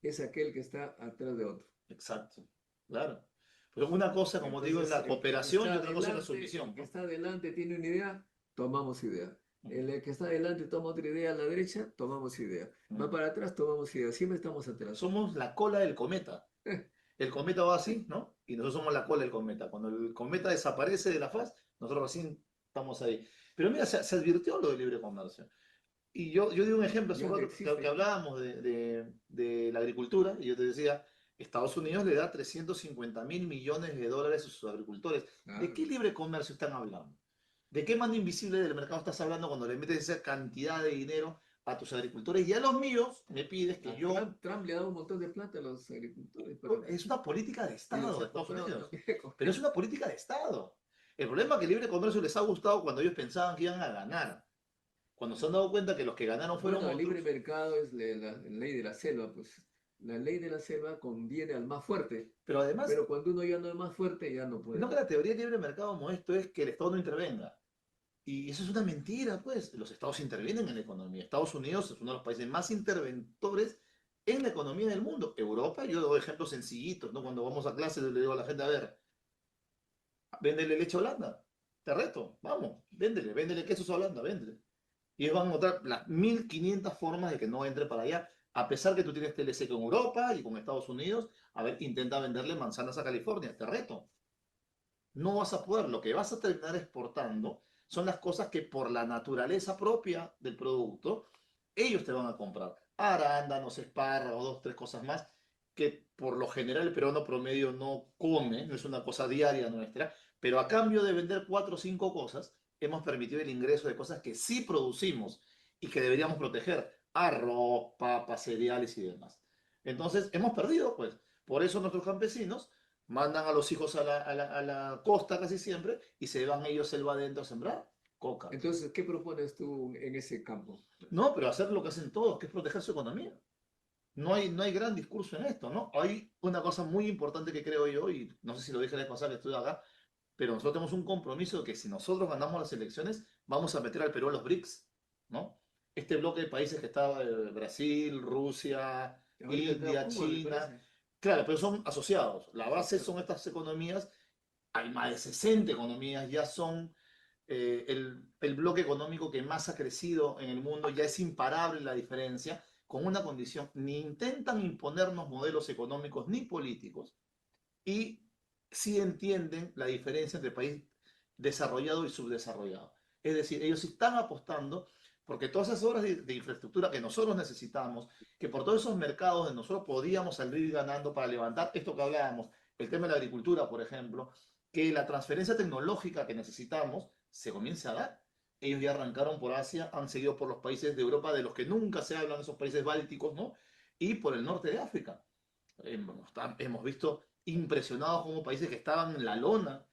es aquel que está atrás de otro. Exacto, claro. Pero una cosa, como digo, es la Entonces, cooperación y el que otra está cosa es la adelante- sumisión, El que ¿no? está adelante tiene una idea, tomamos idea. El que está adelante toma otra idea a la derecha, tomamos idea. Va para atrás, tomamos idea. Siempre estamos atrás. Somos la cola del cometa. Eh, El cometa va así, ¿no? Y nosotros somos la cola del cometa. Cuando el cometa desaparece de la faz, nosotros recién estamos ahí. Pero mira, se advirtió lo del libre comercio. Y yo di un ejemplo hace Ya un no rato existe. que hablábamos de la agricultura, y yo te decía, Estados Unidos le da 350.000 millones de dólares a sus agricultores. Claro. ¿De qué libre comercio están hablando? ¿De qué mano invisible del mercado estás hablando cuando le metes esa cantidad de dinero a tus agricultores? Y a los míos me pides que yo... Trump le ha dado un montón de plata a los agricultores. Es una política de Y Estado los de ha Estados comprado Unidos. también. Pero es una política de Estado. El problema es que el libre comercio les ha gustado cuando ellos pensaban que iban a ganar. Cuando se han dado cuenta que los que ganaron fueron Bueno, el libre otros, mercado es la ley de la selva, pues la ley de la selva conviene al más fuerte, pero además, pero cuando uno ya no es más fuerte, ya no no que puede. la teoría del libre mercado, Modesto, es que el Estado no intervenga. Y eso es una mentira, pues. Los estados intervienen en la economía. Estados Unidos es uno de los países más interventores en la economía del mundo. Europa, yo doy ejemplos sencillitos, ¿no? Cuando vamos a clase le digo a la gente, a ver, véndele leche a Holanda. Te reto, vamos, véndele quesos a Holanda, véndele. Y ellos van a encontrar las 1500 formas de que no entre para allá. A pesar que tú tienes TLC con Europa y con Estados Unidos, a ver, intenta venderle manzanas a California, te reto. No vas a poder, lo que vas a terminar exportando son las cosas que por la naturaleza propia del producto, ellos te van a comprar. Arándanos, espárragos, dos, tres cosas más, que por lo general el peruano promedio no come, no es una cosa diaria nuestra, pero a cambio de vender cuatro o cinco cosas, hemos permitido el ingreso de cosas que sí producimos y que deberíamos proteger, arroz, papas, cereales y demás. Entonces, hemos perdido, pues. Por eso nuestros campesinos mandan a los hijos a la costa casi siempre y se van ellos selva adentro a sembrar coca. Entonces, ¿qué propones tú en ese campo? No, pero hacer lo que hacen todos, que es proteger su economía. No hay gran discurso en esto, ¿no? Hay una cosa muy importante que creo yo, y no sé si lo dije la vez pasada que estuve acá, pero nosotros tenemos un compromiso de que si nosotros ganamos las elecciones, vamos a meter al Perú a los BRICS, ¿no? Este bloque de países que está Brasil, Rusia, Ahorita entra India, Cuba, me China, parece. claro, pero son asociados. La base son estas economías, hay más de 60 economías, ya son el bloque económico que más ha crecido en el mundo, ya es imparable la diferencia, con una condición, ni intentan imponernos modelos económicos ni políticos, y sí entienden la diferencia entre país desarrollado y subdesarrollado. Es decir, ellos sí están apostando porque todas esas obras de infraestructura que nosotros necesitamos, que por todos esos mercados de nosotros podíamos salir ganando para levantar esto que hablábamos, el tema de la agricultura, por ejemplo, que la transferencia tecnológica que necesitamos se comience a dar. Ellos ya arrancaron por Asia, han seguido por los países de Europa, de los que nunca se hablan, esos países bálticos, ¿no? Y por el norte de África. Hemos visto impresionados como países que estaban en la lona,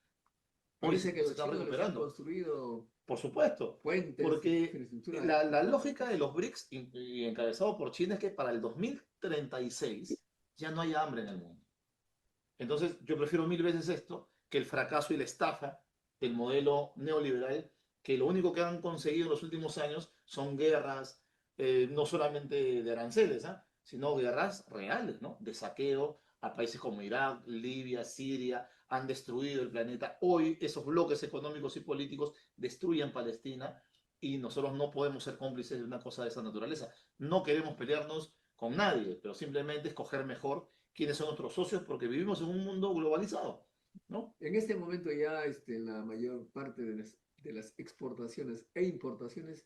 hoy Parece que se los están chinos les han recuperando. construido Por supuesto, puentes, porque infraestructura. la lógica de los BRICS, y encabezado por China, es que para el 2036 ya no haya hambre en el mundo. Entonces, yo prefiero mil veces esto que el fracaso y la estafa del modelo neoliberal, que lo único que han conseguido en los últimos años son guerras, no solamente de aranceles, ¿eh? Sino guerras reales, ¿no? De saqueo a países como Irak, Libia, Siria, han destruido el planeta. Hoy esos bloques económicos y políticos destruyen Palestina y nosotros no podemos ser cómplices de una cosa de esa naturaleza. No queremos pelearnos con nadie, pero simplemente escoger mejor quiénes son nuestros socios porque vivimos en un mundo globalizado, ¿no? En este momento ya la mayor parte de las exportaciones e importaciones,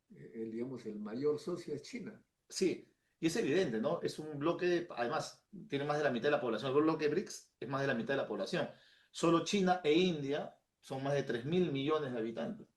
digamos, el mayor socio es China. Sí, y es evidente, ¿no? Es un bloque, además, tiene más de la mitad de la población. El bloque BRICS es más de la mitad de la población. Solo China e India son más de 3.000 millones de habitantes.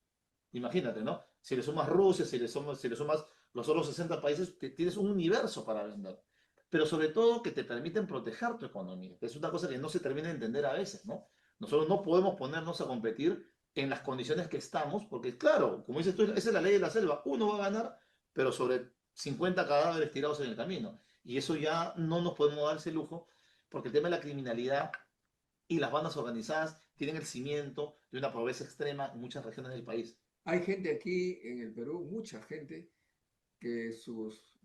Imagínate, ¿no? Si le sumas Rusia, si le sumas los otros 60 países, tienes un universo para vender. Pero sobre todo que te permiten proteger tu economía. Es una cosa que no se termina de entender a veces, ¿no? Nosotros no podemos ponernos a competir en las condiciones que estamos, porque claro, como dices tú, esa es la ley de la selva. Uno va a ganar, pero sobre 50 cadáveres tirados en el camino. Y eso ya no nos podemos dar ese lujo, porque el tema de la criminalidad y las bandas organizadas tienen el cimiento de una pobreza extrema en muchas regiones del país. Hay gente aquí en el Perú, mucha gente, que sus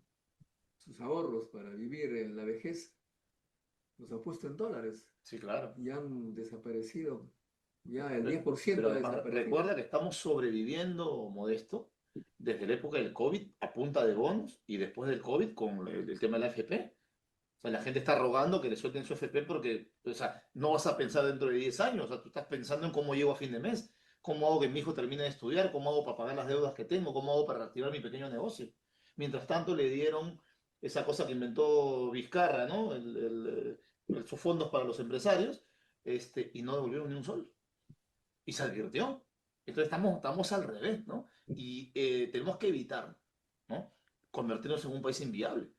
ahorros para vivir en la vejez los ha puesto en dólares Sí, claro. y han desaparecido. Ya el Pero 10% pero ha además desaparecido. recuerda que estamos sobreviviendo, Modesto, desde la época del COVID a punta de bonos y después del COVID con el tema de la AFP. O sea, la gente está rogando que le suelten su FP porque, o sea, no vas a pensar dentro de 10 años, o sea, tú estás pensando en cómo llego a fin de mes, cómo hago que mi hijo termine de estudiar, cómo hago para pagar las deudas que tengo, cómo hago para reactivar mi pequeño negocio. Mientras tanto le dieron esa cosa que inventó Vizcarra, ¿no? Sus fondos para los empresarios, y no devolvieron ni un sol. Y se advirtió. Entonces estamos al revés, ¿no? Y tenemos que evitar, ¿no? Convertirnos en un país inviable.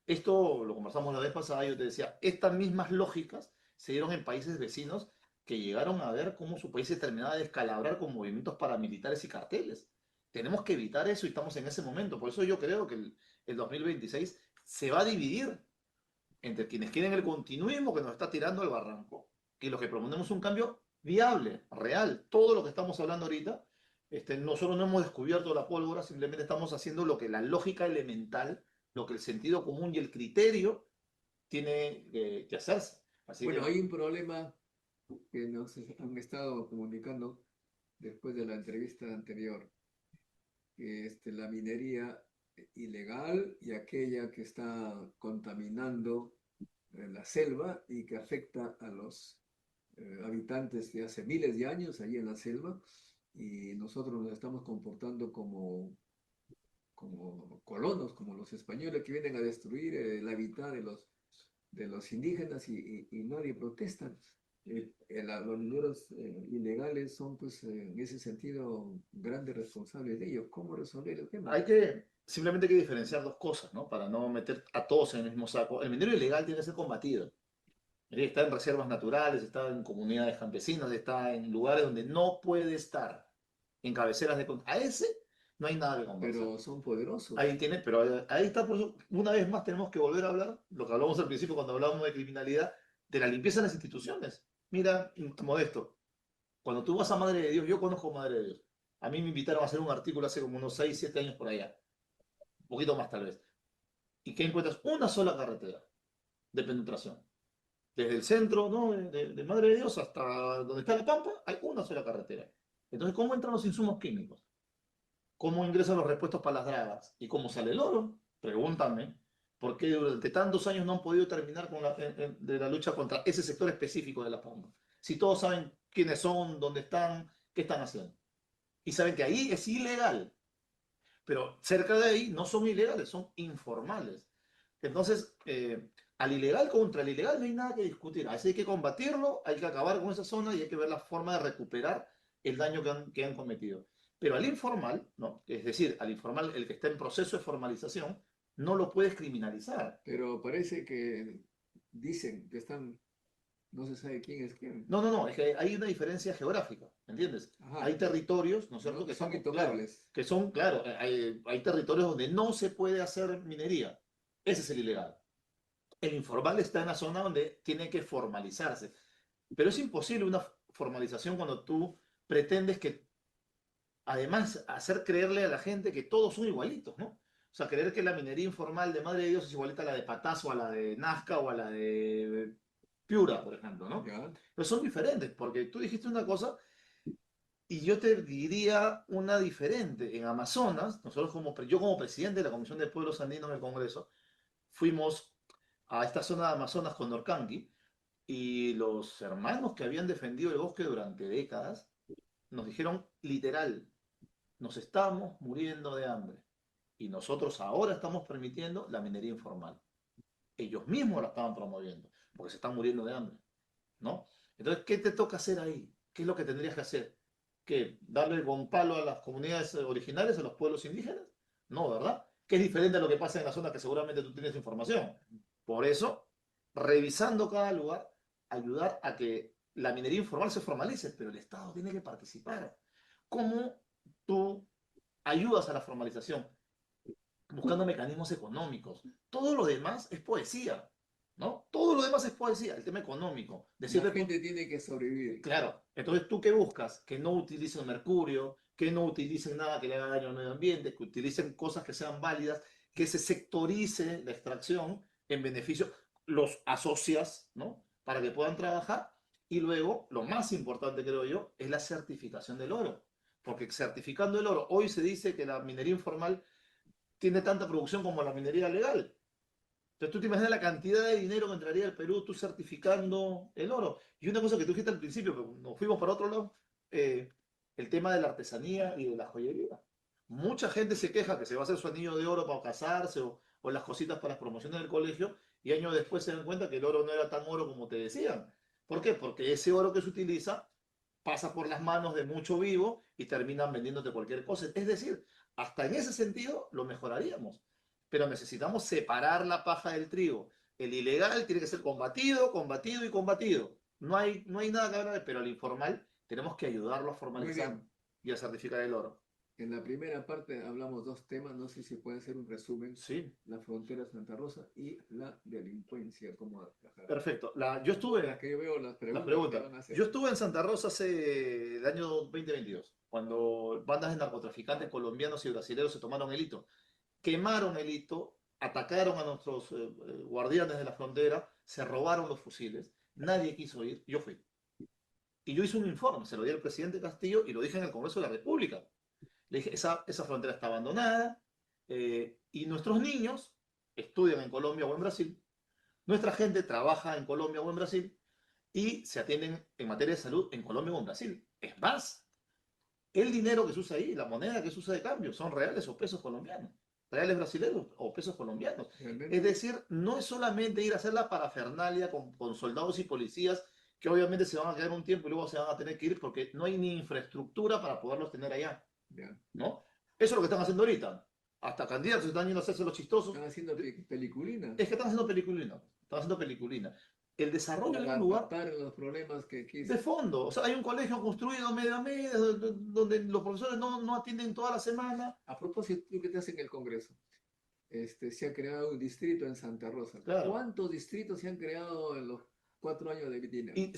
Esto lo conversamos la vez pasada, yo te decía, estas mismas lógicas se dieron en países vecinos que llegaron a ver cómo su país se terminaba de descalabrar con movimientos paramilitares y carteles. Tenemos que evitar eso y estamos en ese momento. Por eso yo creo que el 2026 se va a dividir entre quienes quieren el continuismo que nos está tirando al barranco y los que proponemos un cambio viable, real. Todo lo que estamos hablando ahorita, nosotros no hemos descubierto la pólvora, simplemente estamos haciendo lo que la lógica elemental, lo que el sentido común y el criterio tiene que hacerse. Así Bueno, que, hay un problema que nos han estado comunicando después de la entrevista anterior, que la minería ilegal y aquella que está contaminando la selva y que afecta a los habitantes de hace miles de años allí en la selva, y nosotros nos estamos comportando como colonos, como los españoles que vienen a destruir el hábitat de los indígenas y nadie protesta. Los mineros ilegales son, pues, en ese sentido, grandes responsables de ello. ¿Cómo resolver el tema? simplemente hay que diferenciar dos cosas, ¿no? Para no meter a todos en el mismo saco. El minero ilegal tiene que ser combatido. Está en reservas naturales, está en comunidades campesinas, está en lugares donde no puede estar, en cabeceras de... A ese no hay nada que conversar. Pero son poderosos. Pero ahí está, por eso, una vez más tenemos que volver a hablar, lo que hablamos al principio cuando hablábamos de criminalidad, de la limpieza de las instituciones. Mira, Modesto, cuando tú vas a Madre de Dios, yo conozco Madre de Dios. A mí me invitaron a hacer un artículo hace como unos 6, 7 años por allá, un poquito más tal vez. ¿Y qué encuentras? Una sola carretera de penetración. Desde el centro, ¿no? de Madre de Dios hasta donde está la Pampa, hay una sola carretera. Entonces, ¿cómo entran los insumos químicos? ¿Cómo ingresan los repuestos para las dragas? ¿Y cómo sale el oro? Pregúntame. ¿Por qué durante tantos años no han podido terminar con de la lucha contra ese sector específico de la Pampa? Si todos saben quiénes son, dónde están, qué están haciendo. Y saben que ahí es ilegal. Pero cerca de ahí no son ilegales, son informales. Entonces, al ilegal contra el ilegal no hay nada que discutir. Así hay que combatirlo, hay que acabar con esa zona y hay que ver la forma de recuperar el daño que han cometido. Pero al informal, ¿no? Es decir, al informal, el que está en proceso de formalización, no lo puedes criminalizar. Pero parece que dicen que están, no se sabe quién es quién. No, es que hay una diferencia geográfica, ¿entiendes? Ajá. Hay territorios, ¿no es cierto?, No, que son claro, intocables. que son, claro, hay territorios donde no se puede hacer minería. Ese es el ilegal. El informal está en la zona donde tiene que formalizarse. Pero es imposible una formalización cuando tú pretendes que, además, hacer creerle a la gente que todos son igualitos, ¿no? O sea, creer que la minería informal de Madre de Dios es igualita a la de Patas o a la de Nazca o a la de Piura, por ejemplo, ¿no? ¿Ya? Pero son diferentes, porque tú dijiste una cosa y yo te diría una diferente. En Amazonas, yo como presidente de la Comisión de Pueblos Andinos del Congreso, fuimos a esta zona de Amazonas con Norcanqui y los hermanos que habían defendido el bosque durante décadas nos dijeron literal, nos estamos muriendo de hambre y nosotros ahora estamos permitiendo la minería informal. Ellos mismos la estaban promoviendo porque se están muriendo de hambre, ¿no? Entonces, ¿qué te toca hacer ahí? ¿Qué es lo que tendrías que hacer? ¿Qué? ¿Darle con palo a las comunidades originales, a los pueblos indígenas? No, ¿verdad? Que es diferente a lo que pasa en la zona que seguramente tú tienes información. Por eso, revisando cada lugar, ayudar a que la minería informal se formalice, pero el Estado tiene que participar. ¿Cómo tú ayudas a la formalización? Buscando mecanismos económicos. Todo lo demás es poesía, ¿no? Todo lo demás es poesía, el tema económico. La Decirle, gente tiene que sobrevivir. claro, entonces tú qué buscas? Que no utilicen mercurio, que no utilicen nada que le haga daño al medio ambiente, que utilicen cosas que sean válidas, que se sectorice la extracción en beneficio, los asocias, ¿no? Para que puedan trabajar. Y luego, lo más importante creo yo, es la certificación del oro. Porque certificando el oro, hoy se dice que la minería informal tiene tanta producción como la minería legal. Entonces tú te imaginas la cantidad de dinero que entraría al Perú tú certificando el oro. Y una cosa que tú dijiste al principio, pero nos fuimos para otro lado, el tema de la artesanía y de la joyería. Mucha gente se queja que se va a hacer su anillo de oro para casarse o las cositas para las promociones del colegio y años después se dan cuenta que el oro no era tan oro como te decían. ¿Por qué? Porque ese oro que se utiliza pasa por las manos de mucho vivo y terminan vendiéndote cualquier cosa. Es decir, hasta en ese sentido lo mejoraríamos. Pero necesitamos separar la paja del trigo. El ilegal tiene que ser combatido, combatido y combatido. no hay nada que hablar, pero al informal tenemos que ayudarlo a Muy formalizar bien. y a certificar el oro. En la primera parte hablamos dos temas, no sé si puede ser un resumen, Sí, la frontera Santa Rosa y la delincuencia, cómo atajar. perfecto. Yo Para estuve, que yo veo las la preguntas que pregunta, van a hacer. yo estuve en Santa Rosa hace el año 2022, cuando bandas de narcotraficantes colombianos y brasileños se tomaron el hito, quemaron el hito, atacaron a nuestros guardianes de la frontera, se robaron los fusiles, nadie quiso ir, yo fui. Y yo hice un informe, se lo di al presidente Castillo y lo dije en el Congreso de la República. Le dije, esa frontera está abandonada y nuestros niños estudian en Colombia o en Brasil, nuestra gente trabaja en Colombia o en Brasil y se atienden en materia de salud en Colombia o en Brasil. Es más, el dinero que se usa ahí, la moneda que se usa de cambio, son reales o pesos colombianos, reales brasileños o pesos colombianos. Es Realmente, decir, no es solamente ir a hacer la parafernalia con soldados y policías que obviamente se van a quedar un tiempo y luego se van a tener que ir porque no hay ni infraestructura para poderlos tener allá, ya. ¿no? Eso es lo que están haciendo ahorita. Hasta candidatos están yendo a hacerse los chistosos. Están haciendo peliculina Es que están haciendo peliculina. Están haciendo peliculina. El desarrollo de un para lugar tapar los problemas que aquí de fondo. O sea, hay un colegio construido medio a medio donde los profesores no atienden toda la semana. A propósito, ¿tú qué te haces en el Congreso? Se ha creado un distrito en Santa Rosa. Claro. ¿Cuántos distritos se han creado en los 4 años de Vidina? Y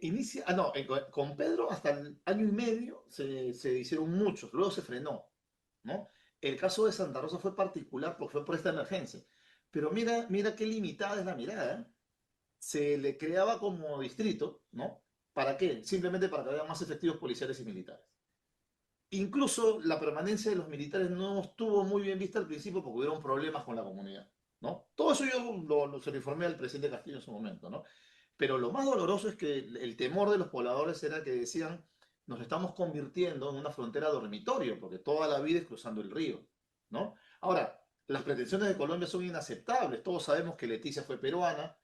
inicia, no, con Pedro hasta el año y medio se hicieron muchos, luego se frenó, ¿no? El caso de Santa Rosa fue particular porque fue por esta emergencia. Pero mira qué limitada es la mirada, ¿eh? Se le creaba como distrito, ¿no? ¿Para qué? Simplemente para que haya más efectivos policiales y militares. Incluso la permanencia de los militares no estuvo muy bien vista al principio porque hubieron problemas con la comunidad, ¿no? Todo eso yo se lo informé al presidente Castillo en su momento, ¿no? Pero lo más doloroso es que el temor de los pobladores era que decían, nos estamos convirtiendo en una frontera dormitorio, porque toda la vida es cruzando el río, ¿no? Ahora, las pretensiones de Colombia son inaceptables. Todos sabemos que Leticia fue peruana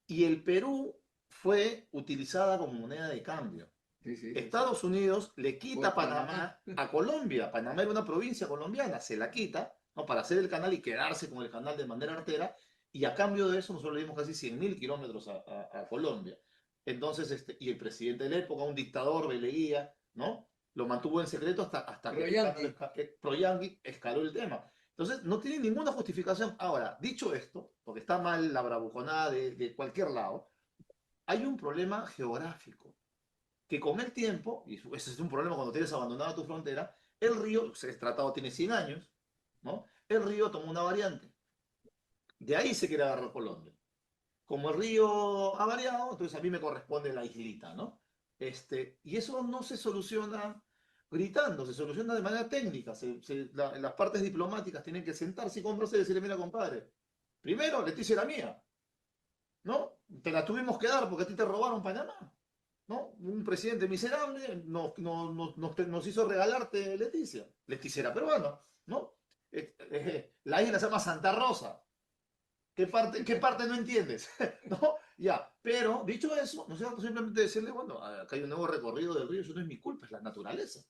y el Perú fue utilizada como moneda de cambio. Sí, sí, sí, sí. Estados Unidos le quita Por Panamá. Panamá a Colombia. Panamá era una provincia colombiana, se la quita, ¿no? Para hacer el canal y quedarse con el canal de manera artera, y a cambio de eso nosotros le dimos casi 100.000 kilómetros a Colombia. Entonces, y el presidente de la época, un dictador, Beleguía, ¿no? Lo mantuvo en secreto hasta que Proyanqui. Proyangui escaló el tema. Entonces, no tiene ninguna justificación. Ahora, dicho esto, porque está mal la bravuconada de cualquier lado, hay un problema geográfico que con el tiempo, y ese es un problema cuando tienes abandonada tu frontera, el río, el tratado tiene 100 años, ¿no? El río tomó una variante. De ahí se quiere agarrar Colombia. Como el río ha variado, entonces a mí me corresponde la islita, ¿no? Y eso no se soluciona gritando, se soluciona de manera técnica. Las partes diplomáticas tienen que sentarse y conversar y decirle, mira, compadre, primero, Leticia era mía, ¿no? Te la tuvimos que dar porque a ti te robaron Panamá. ¿No? Un presidente miserable nos hizo regalarte Leticia. Leticia era peruana, ¿no? La isla se llama Santa Rosa. ¿Qué parte no entiendes? ¿No? Ya, pero dicho eso, no sé, simplemente decirle, bueno, acá hay un nuevo recorrido del río, eso no es mi culpa, es la naturaleza,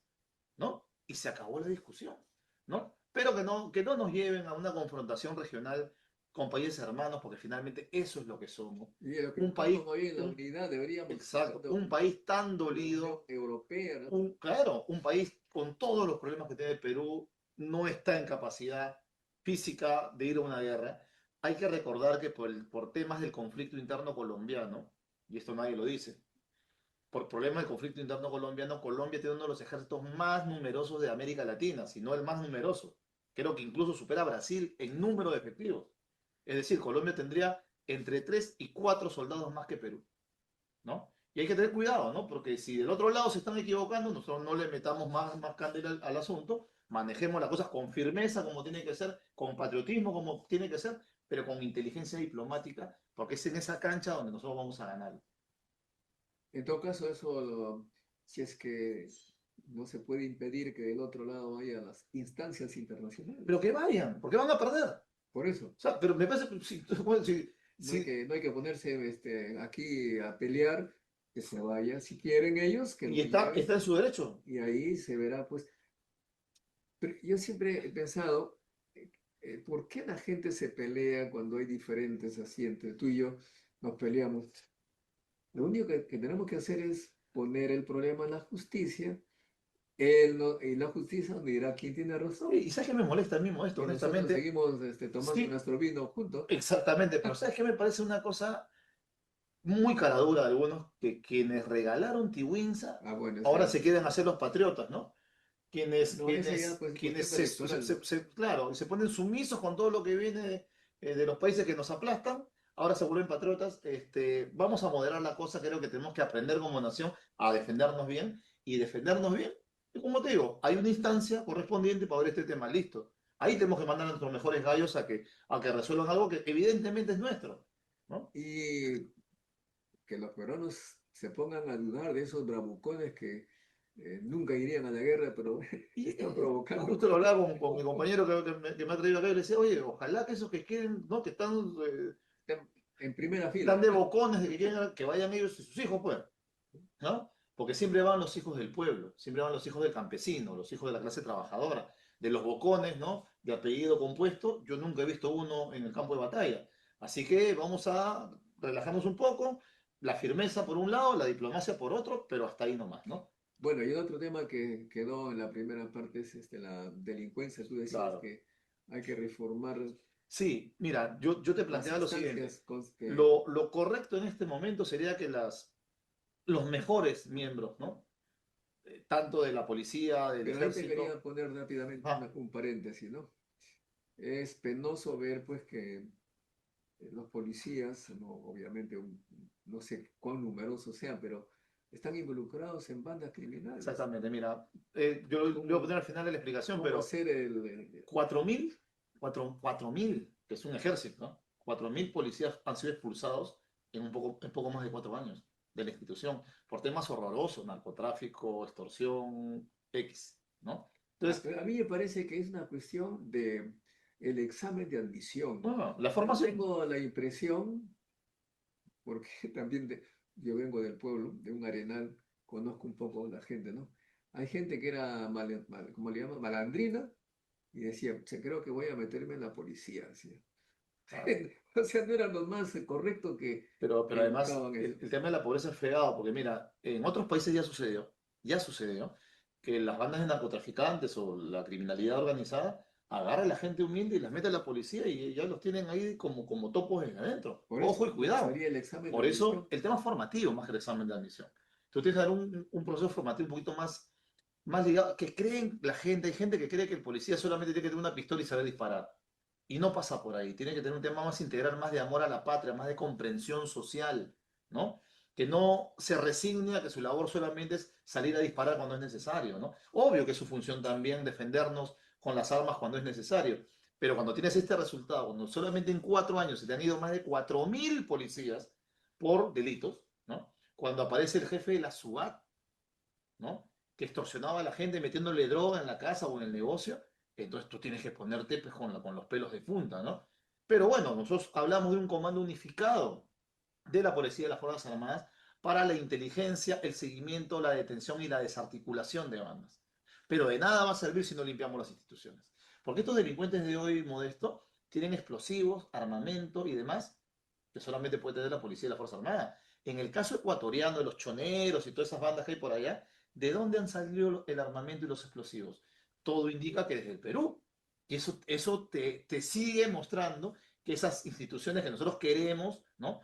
¿no? Y se acabó la discusión, ¿no? Pero que no nos lleven a una confrontación regional con países hermanos, porque finalmente eso es lo que somos. Y lo que Un estamos país, hoy en la un, unidad deberíamos estar exacto, un país tan la Unión dolido, Europea, ¿no? claro, un país con todos los problemas que tiene Perú no está en capacidad física de ir a una guerra. Hay que recordar que por temas del conflicto interno colombiano, y esto nadie lo dice, por problemas del conflicto interno colombiano, Colombia tiene uno de los ejércitos más numerosos de América Latina, si no el más numeroso. Creo que incluso supera a Brasil en número de efectivos. Es decir, Colombia tendría entre 3 y 4 soldados más que Perú, ¿no? Y hay que tener cuidado, ¿no? Porque si del otro lado se están equivocando, nosotros no le metamos más candela al asunto, manejemos las cosas con firmeza como tiene que ser, con patriotismo como tiene que ser, pero con inteligencia diplomática, porque es en esa cancha donde nosotros vamos a ganar. En todo caso, si es que no se puede impedir que del otro lado haya las instancias internacionales. Pero que vayan, porque van a perder. Por eso, O sea, pero me parece, no hay que ponerse aquí a pelear, que se vaya. Si quieren ellos, que y lo está lleven en su derecho. y ahí se verá, pues. Pero yo siempre he pensado, ¿por qué la gente se pelea cuando hay diferentes así entre tú y yo? Nos peleamos. Lo único que tenemos que hacer es poner el problema en la justicia. Y la justicia nos dirá quién tiene razón. Y ¿sabes qué me molesta a mí esto, Y nosotros honestamente? seguimos tomando Sí, nuestro vino juntos. exactamente, pero ¿sabes qué me parece una cosa muy cara dura de algunos? Que quienes regalaron Tiwinsa Ah, bueno, eso ahora ya. se quieren hacer los patriotas, ¿no? No, eso ya pues Quienes cuestión electoral, ¿no? claro, se ponen sumisos con todo lo que viene de los países que nos aplastan, ahora se vuelven patriotas. Vamos a moderar la cosa, creo que tenemos que aprender como nación a defendernos bien, y defendernos bien, y como te digo, hay una instancia correspondiente para ver este tema, listo. Ahí tenemos que mandar a nuestros mejores gallos a que resuelvan algo que evidentemente es nuestro, ¿no? Y que los peruanos se pongan a dudar de esos bravucones que nunca irían a la guerra, pero Y están provocando. justo lo hablaba con mi compañero que me ha traído acá y le decía, oye, ojalá que esos que quieren, ¿no? Que Están en primera están fila. de bocones de que quieren que vayan ellos y sus hijos, pues, ¿no? Porque siempre van los hijos del pueblo, siempre van los hijos del campesino, los hijos de la clase trabajadora, de los bocones, ¿no? De apellido compuesto, yo nunca he visto uno en el campo de batalla. Así que vamos a relajarnos un poco, la firmeza por un lado, la diplomacia por otro, pero hasta ahí nomás, ¿no? Bueno, y otro tema que quedó en la primera parte es la delincuencia. Tú decías Claro. que hay que reformar Sí, mira, yo te las planteaba lo siguiente. instancias que Lo correcto en este momento sería que los mejores miembros, ¿no? Tanto de la policía, del pero ahí te ejército. quería poner rápidamente Ah, un paréntesis, ¿no? Es penoso ver, pues, que los policías, no, obviamente, no sé cuán numerosos sean, pero están involucrados en bandas criminales. exactamente, mira, yo le voy a ¿Cómo, poner al final de la explicación, cómo pero hacer 4.000, 4.000, que es un ejército, ¿no? 4.000 policías han sido expulsados en poco más de 4 años de la institución por temas horrorosos, narcotráfico, extorsión, X, ¿no? Entonces, a mí me parece que es una cuestión de el examen de admisión. bueno, la Yo formación, tengo la impresión, porque también yo vengo del pueblo, de un arenal, conozco un poco a la gente, ¿no? Hay gente que era, ¿cómo le llaman? Malandrina, y decía, "Se creo que voy a meterme en la policía", decía. claro, O sea, no era lo más correcto pero que además buscaban eso. el tema de la pobreza es fregado, porque mira, en otros países ya sucedió, que las bandas de narcotraficantes o la criminalidad organizada agarra a la gente humilde y las mete a la policía y ya los tienen ahí como topos en adentro. Por Ojo eso y es cuidado. necesario el examen de Por eso admisión. el tema formativo más que el examen de admisión. Tú tienes que dar un proceso formativo un poquito más ligado, que creen la gente, hay gente que cree que el policía solamente tiene que tener una pistola y saber disparar. Y no pasa por ahí, tiene que tener un tema más integral, más de amor a la patria, más de comprensión social, ¿no? Que no se resigne a que su labor solamente es salir a disparar cuando es necesario, ¿no? Obvio que es su función también defendernos con las armas cuando es necesario, pero cuando tienes este resultado, cuando solamente en 4 años se te han ido más de 4.000 policías por delitos, ¿no? Cuando aparece el jefe de la SUAT, ¿no? Que extorsionaba a la gente metiéndole droga en la casa o en el negocio, entonces tú tienes que ponerte pues, con los pelos de punta, ¿no? Pero bueno, nosotros hablamos de un comando unificado de la Policía y de las Fuerzas Armadas para la inteligencia, el seguimiento, la detención y la desarticulación de bandas. Pero de nada va a servir si no limpiamos las instituciones. Porque estos delincuentes de hoy, Modesto, tienen explosivos, armamento y demás que solamente puede tener la policía y la Fuerza Armada. En el caso ecuatoriano, de los choneros y todas esas bandas que hay por allá, ¿de dónde han salido el armamento y los explosivos? Todo indica que desde el Perú. Y eso te sigue mostrando que esas instituciones que nosotros queremos, ¿no?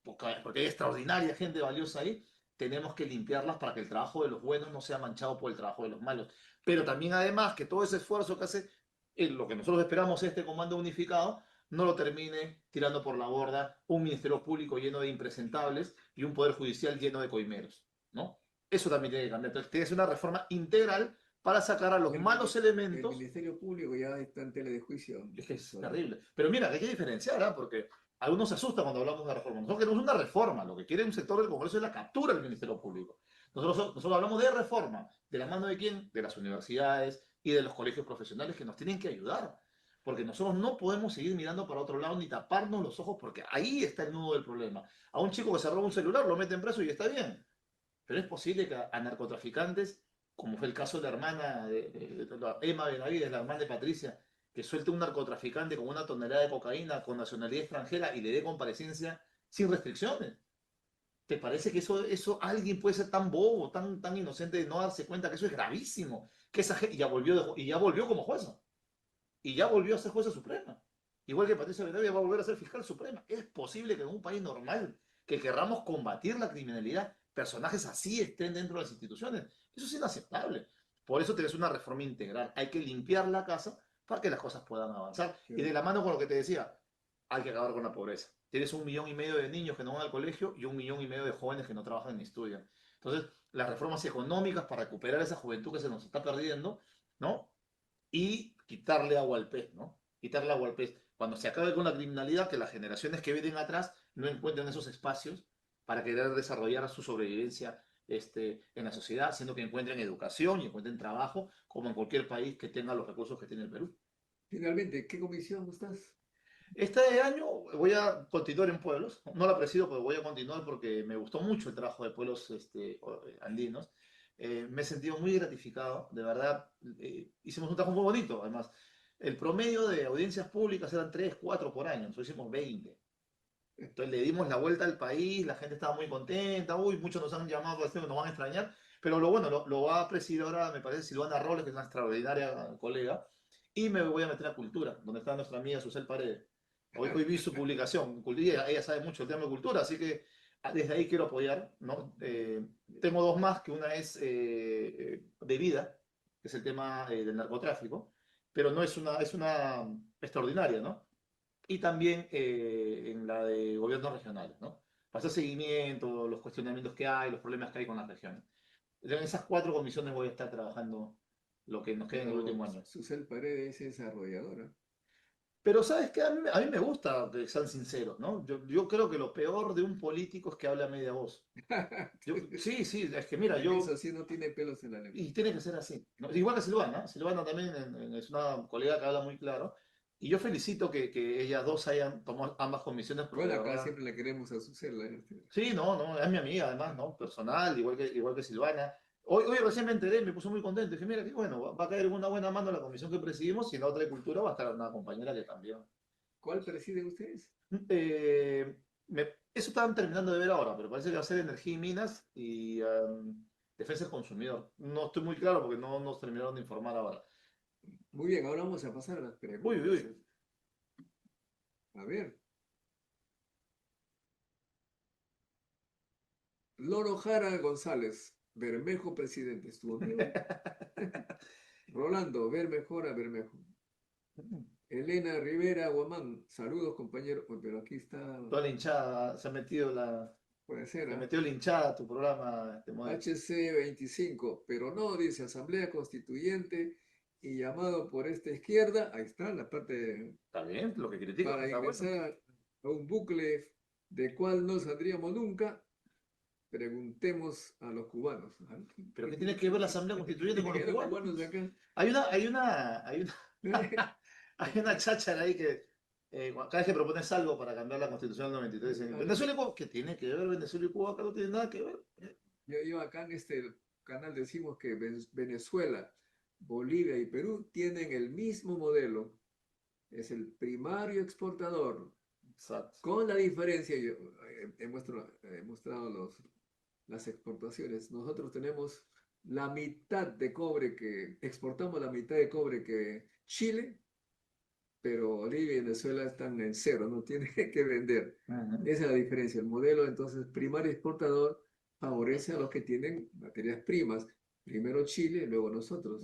Porque hay extraordinaria gente valiosa ahí, tenemos que limpiarlas para que el trabajo de los buenos no sea manchado por el trabajo de los malos. Pero también además que todo ese esfuerzo que hace, lo que nosotros esperamos este comando unificado, no lo termine tirando por la borda un ministerio público lleno de impresentables y un poder judicial lleno de coimeros, ¿no? Eso también tiene que cambiar. Entonces, tiene que ser una reforma integral para sacar a los malos El elementos. Ministerio Público ya está en tela de juicio. Es que es Profesor. terrible. Pero mira, que hay que diferenciar, ¿ah? Porque algunos se asustan cuando hablamos de reforma. Nosotros queremos una reforma. Lo que quiere un sector del Congreso es la captura del Ministerio Público. Nosotros hablamos de reforma. ¿De la mano de quién? De las universidades y de los colegios profesionales que nos tienen que ayudar. Porque nosotros no podemos seguir mirando para otro lado ni taparnos los ojos porque ahí está el nudo del problema. A un chico que se roba un celular lo meten preso y está bien. Pero es posible que a narcotraficantes, como fue el caso de la hermana de Emma Benavides, la hermana de Patricia, que suelte un narcotraficante con 1 tonelada de cocaína con nacionalidad extranjera y le dé comparecencia sin restricciones. ¿Te parece que eso alguien puede ser tan bobo, tan inocente de no darse cuenta que eso es gravísimo? Que esa gente y ya volvió como jueza. Y ya volvió a ser jueza suprema. Igual que Patricia Benavides va a volver a ser fiscal suprema. Es posible que en un país normal, que querramos combatir la criminalidad, personajes así estén dentro de las instituciones. Eso es inaceptable. Por eso tenés una reforma integral. Hay que limpiar la casa para que las cosas puedan avanzar. Y de la mano con lo que te decía, hay que acabar con la pobreza. Tienes 1,5 millones de niños que no van al colegio y 1,5 millones de jóvenes que no trabajan ni estudian. Entonces, las reformas económicas para recuperar esa juventud que se nos está perdiendo, ¿no? Y quitarle agua al pez, ¿no? Quitarle agua al pez. Cuando se acabe con la criminalidad, que las generaciones que vienen atrás no encuentren esos espacios para querer desarrollar su sobrevivencia en la sociedad, siendo que encuentren educación y encuentren trabajo, como en cualquier país que tenga los recursos que tiene el Perú. Finalmente, ¿qué comisión estás? Este año voy a continuar en pueblos, no la presido, pero voy a continuar porque me gustó mucho el trabajo de pueblos andinos. Me he sentido muy gratificado, de verdad. Hicimos un trabajo muy bonito, además. El promedio de audiencias públicas eran 3, 4 por año, nosotros hicimos 20. Entonces le dimos la vuelta al país, la gente estaba muy contenta, uy, muchos nos han llamado para decir que nos van a extrañar, pero lo bueno, lo va a presidir ahora, me parece, Silvana Robles, que es una extraordinaria colega, y me voy a meter a Cultura, donde está nuestra amiga Susel Paredes. Hoy vi su publicación, ella sabe mucho el tema de cultura, así que desde ahí quiero apoyar, ¿no? Tengo dos más, que una es de vida, que es el tema del narcotráfico, pero no es una extraordinaria, ¿no? Y también en la de gobiernos regionales, ¿no? Para hacer seguimiento, los cuestionamientos que hay, los problemas que hay con las regiones. En esas 4 comisiones voy a estar trabajando lo que nos queda en el Pero último año. Susel Paredes es desarrolladora. Pero sabes que a mí me gusta que sean sinceros, ¿no? Yo creo que lo peor de un político es que hable a media voz. Sí, sí, es que mira, Eso sí no tiene pelos en la lengua. y tiene que ser así, ¿no? Igual que Silvana, Silvana también es una colega que habla muy claro, y yo felicito que ellas dos hayan tomado ambas comisiones, porque Bueno, de acá verdad, siempre le queremos a Susel. sí, no, es mi amiga además, ¿no? Personal, igual que Silvana. Hoy recién me enteré, me puso muy contento, dije, mira, qué bueno, va a caer en una buena mano la comisión que presidimos, y en la otra de cultura va a estar una compañera que también. ¿Cuál presiden ustedes? Eh, eso estaban terminando de ver ahora, pero parece que va a ser energía y minas y defensa del consumidor. No estoy muy claro porque no nos terminaron de informar ahora. Muy bien, ahora vamos a pasar a las Uy, preguntas. uy. A ver. Loro Jara González, Bermejo presidente, ¿estuvo bien? Rolando, Bermejora, Bermejo. Elena Rivera Guamán, saludos compañero. Uy, pero aquí está, Toda la hinchada, se ha metido puede ser, se ¿ah? metió la hinchada a tu programa, Modelo. HC 25, pero no, dice Asamblea Constituyente y llamado por esta izquierda, ahí está la parte Está bien, lo que critico para está bueno. ingresar a un bucle de cual no saldríamos nunca, preguntemos a los cubanos. Pero ¿qué tiene que ver la Asamblea Constituyente con los Los cubanos? cubanos de acá. Hay una cháchara ahí que cada vez que propones algo para cambiar la Constitución del 93, en Venezuela y Cuba, ¿qué tiene que ver Venezuela y Cuba? Acá no tiene nada que ver. Yo acá en este canal decimos que Venezuela, Bolivia y Perú tienen el mismo modelo. Es el primario exportador. Exacto. Con la diferencia, yo he mostrado las exportaciones. Nosotros tenemos la mitad de cobre exportamos la mitad de cobre que Chile, pero Bolivia y Venezuela están en cero, no tienen que vender. Esa es la diferencia. El modelo, entonces, primario exportador favorece a los que tienen materias primas. Primero Chile, luego nosotros.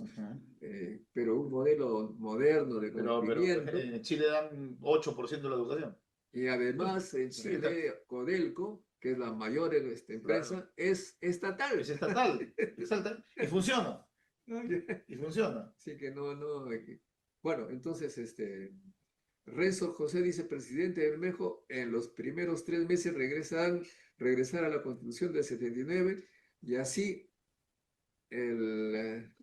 Pero un modelo moderno de Pero conocimiento. en Chile dan 8% de la educación. Y además en Chile, Codelco, que es la mayor empresa, Claro. es estatal. Es estatal. Y funciona. Y funciona. Así que no. Bueno, entonces, Renzo José dice, presidente de Bermejo, en los primeros 3 meses regresar a la Constitución del 79 y así el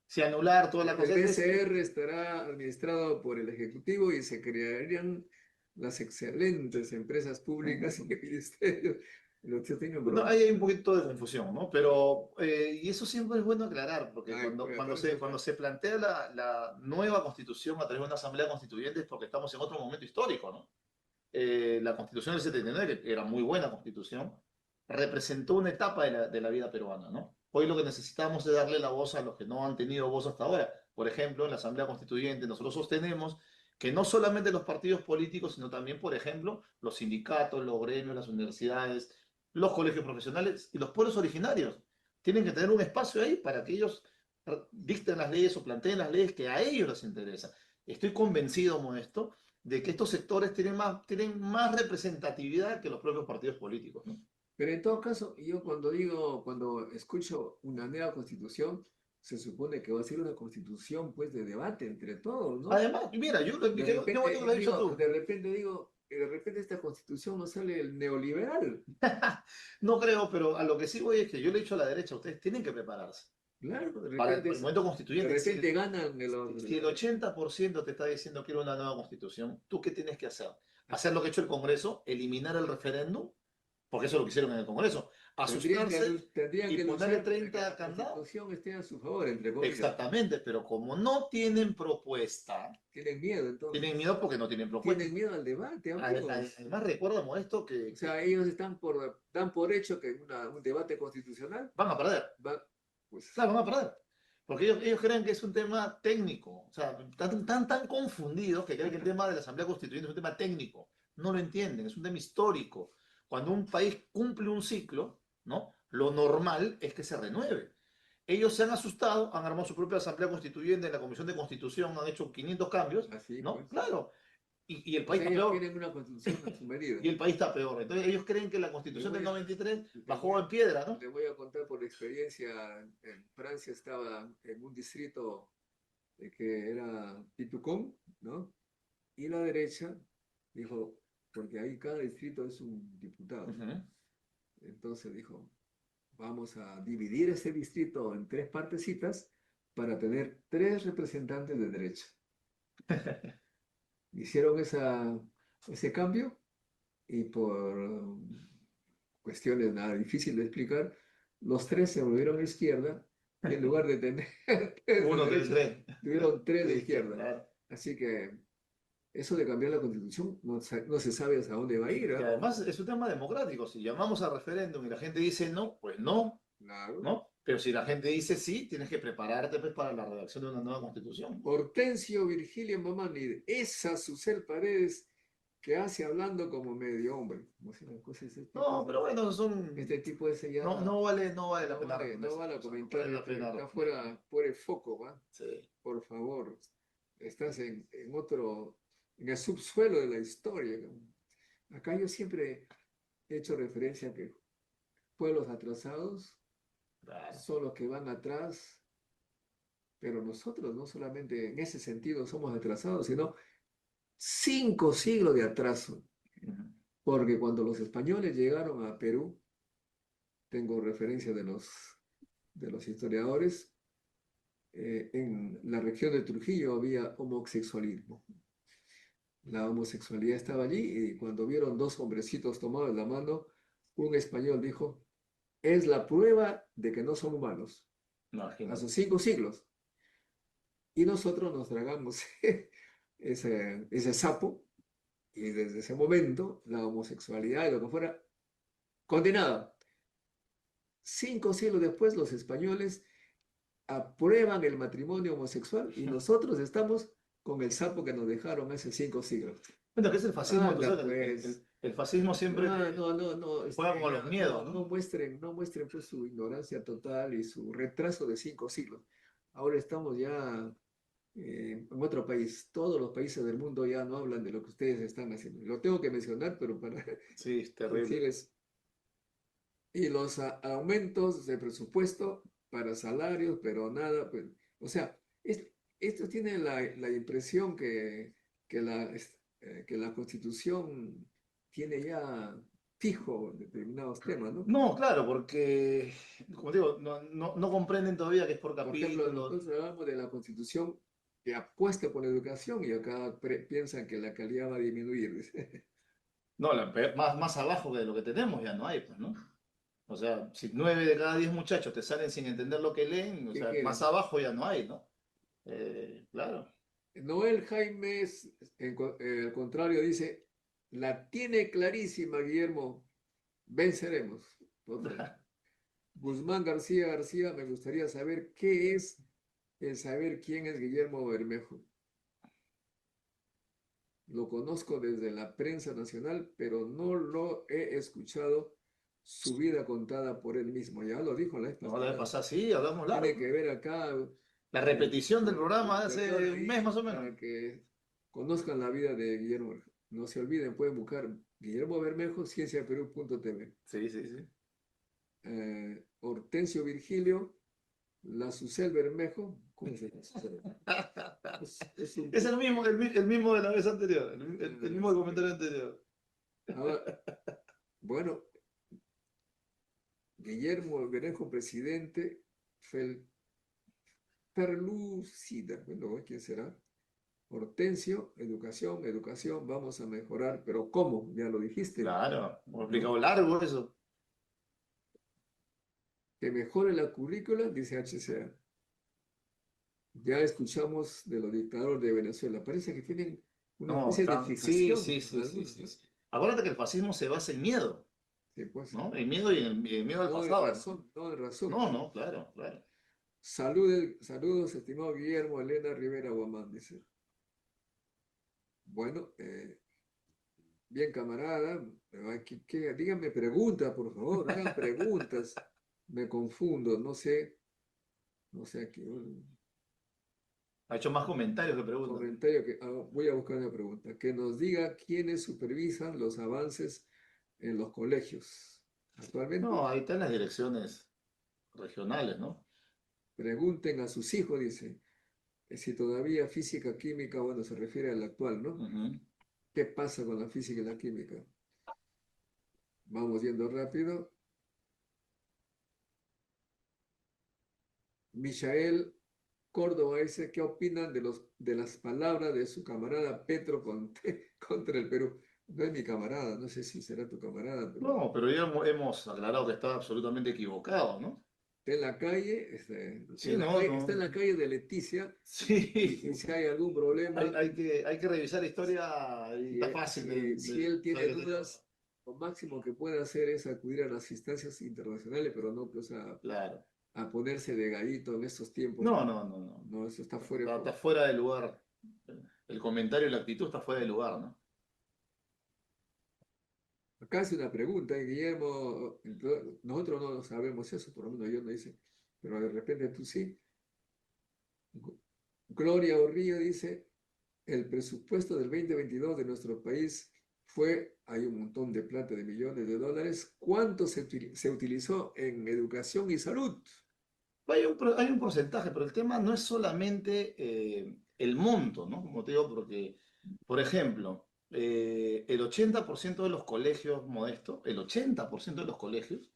Si anular toda la cosa. El BCR estará administrado por el Ejecutivo y se crearían las excelentes empresas públicas y ministerios. No, ahí hay un poquito de confusión, ¿no? Pero, y eso siempre es bueno aclarar, porque cuando se plantea la nueva constitución a través de una asamblea constituyente es porque estamos en otro momento histórico, ¿no? la Constitución del 79, que era muy buena Constitución, representó una etapa de la vida peruana, ¿no? Hoy lo que necesitamos es darle la voz a los que no han tenido voz hasta ahora. Por ejemplo, en la Asamblea Constituyente nosotros sostenemos que no solamente los partidos políticos, sino también, por ejemplo, los sindicatos, los gremios, las universidades, los colegios profesionales y los pueblos originarios tienen que tener un espacio ahí para que ellos dicten las leyes o planteen las leyes que a ellos les interesa. Estoy convencido, Modesto, de que estos sectores tienen más representatividad que los propios partidos políticos, ¿no? Pero en todo caso, yo cuando escucho una nueva constitución, se supone que va a ser una constitución pues de debate entre todos, ¿no? Además, mira, qué bueno que lo has dicho tú. De repente esta constitución no sale el neoliberal. No creo, pero a lo que sí voy es que yo le he dicho a la derecha, ustedes tienen que prepararse Claro, de para repente, el momento de constituyente. repente ganan de los... Si el 80% te está diciendo que quiero una nueva constitución, ¿tú qué tienes que hacer? Hacer lo que ha hecho el Congreso, eliminar el referéndum, porque eso es lo que hicieron en el Congreso, asustarse Tendrían y que ponerle luchar para que 30 la candados. constitución esté a su favor, entre comillas. Exactamente, pero como no tienen propuesta, Tienen miedo, entonces. tienen miedo porque no tienen propuesta. Tienen miedo al debate, amigos. Además, recuerda, Modesto, O sea, ellos dan por hecho que un debate constitucional van a perder. pues, Claro, van a perder. Porque ellos creen que es un tema técnico. O sea, tan confundidos que creen que el tema de la Asamblea Constituyente es un tema técnico. No lo entienden, es un tema histórico. Cuando un país cumple un ciclo, ¿no? Lo normal es que se renueve. Ellos se han asustado, han armado su propia Asamblea Constituyente en la Comisión de Constitución, han hecho 500 cambios, así, ¿no? pues. Claro. Y el O país sea, está ellos peor. tienen una constitución a su medida. Y el país está peor. Entonces ellos creen que la Constitución del 93 bajó en piedra, ¿no? Te voy a contar por experiencia, en Francia estaba en un distrito que era Pitucón, ¿no? Y la derecha dijo, porque ahí cada distrito es un diputado. Ujú. Entonces dijo, vamos a dividir ese distrito en 3 partecitas para tener 3 representantes de derecha. Hicieron ese cambio y por cuestiones nada difícil de explicar, los 3 se volvieron a izquierda y en lugar de tener 3 Uno de de derecha, tres. tuvieron 3 de Sí, izquierda. claro. Así que eso de cambiar la constitución no se sabe hasta dónde va a ir. Y además es un tema democrático. Si llamamos a referéndum y la gente dice no, pues no, Claro. ¿no? Pero si la gente dice sí, tienes que prepararte pues, para la redacción de una nueva constitución. Hortensio Virgilio Mamani, esa Susel Paredes que hace hablando como medio hombre. Como si una cosa es No, pero bueno, este tipo ese ya no vale la no pena. vale comentar, No vale la pena. está fuera el foco, ¿va? Sí. Por favor, estás en el subsuelo de la historia. Acá yo siempre he hecho referencia a que pueblos atrasados Claro. son los que van atrás, pero nosotros no solamente en ese sentido somos atrasados, sino 5 siglos de atraso, porque cuando los españoles llegaron a Perú, tengo referencia de los historiadores, en la región de Trujillo había homosexualismo. La homosexualidad estaba allí y cuando vieron 2 hombrecitos tomados de la mano, un español dijo, es la prueba de que no son humanos. Imagínate. Hace 5 siglos. Y nosotros nos tragamos ese sapo y desde ese momento la homosexualidad y lo que fuera, condenada. 5 siglos después los españoles aprueban el matrimonio homosexual y nosotros estamos con el sapo que nos dejaron hace 5 siglos. Bueno, ¿qué es el fascismo? Anda, ¿Tú sabes? pues. El fascismo siempre No, juega con los miedos, ¿no? no muestren pues, su ignorancia total y su retraso de 5 siglos. Ahora estamos ya en otro país. Todos los países del mundo ya no hablan de lo que ustedes están haciendo. Lo tengo que mencionar, pero para Sí, es terrible. decirles. Y los aumentos de presupuesto para salarios, pero nada. Pues, o sea, esto tiene la impresión que la Constitución tiene ya fijo determinados temas, ¿no? No, claro, porque, como digo, no comprenden todavía que es por Por ejemplo, capítulos. nosotros hablamos de la Constitución que apuesta por la educación y acá piensan que la calidad va a disminuir. No, más abajo de lo que tenemos ya no hay, pues, ¿no? O sea, si 9 de cada 10 muchachos te salen sin entender lo que leen, o ¿Qué sea, quieren? más abajo ya no hay, ¿no? Claro. Noel Jaime, al contrario, dice, La tiene clarísima, Guillermo. Venceremos. Total. Guzmán García García, me gustaría saber qué es el saber quién es Guillermo Bermejo. Lo conozco desde la prensa nacional, pero no lo he escuchado su vida contada por él mismo. Ya lo dijo la vez No, la vez pasada. pasada sí, hablamos largo. Tiene que ver acá La repetición del programa de Recuerda hace un ahí mes más o menos. para que conozcan la vida de Guillermo. No se olviden, pueden buscar Guillermo Bermejo, cienciaperú.tv. Sí, sí, sí. Hortensio Virgilio, la Susel Bermejo. ¿Cómo se llama? Es un- Es el mismo de la vez anterior, el mismo del comentario anterior. Ahora, bueno, Guillermo Bermejo, presidente, Perlucida, bueno, ¿quién será? Hortensio, educación, educación, vamos a mejorar, pero ¿cómo? Ya lo dijiste. Claro, hemos explicado largo eso. Que mejore la currícula, dice HCA. Ya escuchamos de los dictadores de Venezuela. Parece que tienen una No, especie de sí, fijación. sí, sí, sí, algunos, sí, ¿no? sí. Acuérdate que el fascismo se basa en miedo, Sí, pues. ¿no? El miedo y el miedo al No de pasado. razón, no de razón. No, no, claro, claro. Saludos, estimado Guillermo Elena Rivera Guamán, dice. Bueno, bien, camarada. Díganme preguntas, por favor, hagan preguntas. Me confundo, no sé aquí. Ha hecho más comentarios que preguntas. Comentario que voy a buscar una pregunta. Que nos diga quiénes supervisan los avances en los colegios. Actualmente, No, ahí están las direcciones regionales, ¿no? pregunten a sus hijos, dice, si todavía física, química, bueno, se refiere al actual, ¿no? Ujú. ¿Qué pasa con la física y la química? Vamos yendo rápido. Michael Córdoba dice, ¿qué opinan de las palabras de su camarada Petro contra el Perú? No es mi camarada, no sé si será tu camarada, pero No, pero ya hemos aclarado que está absolutamente equivocado, ¿no? está en la calle, Sí, no, está en no. la calle de Leticia, y Sí, si hay algún problema, hay que revisar la historia y está fácil si él tiene saber que dudas, lo máximo que puede hacer es acudir a las instancias internacionales, pero no pues, claro. a ponerse de gallito en estos tiempos. No, no, no, no. No, eso está fuera de Está juego. fuera de lugar. El comentario y la actitud está fuera de lugar, ¿no? Acá hace una pregunta, Guillermo, nosotros no sabemos eso, por lo menos yo no hice, pero de repente tú sí. Gloria Orría dice, el presupuesto del 2022 de nuestro país hay un montón de plata, de millones de dólares. ¿Cuánto se utilizó en educación y salud? Hay un porcentaje, pero el tema no es solamente el monto, ¿no? Como te digo, porque, por ejemplo, el 80% de los colegios modestos, el 80% de los colegios,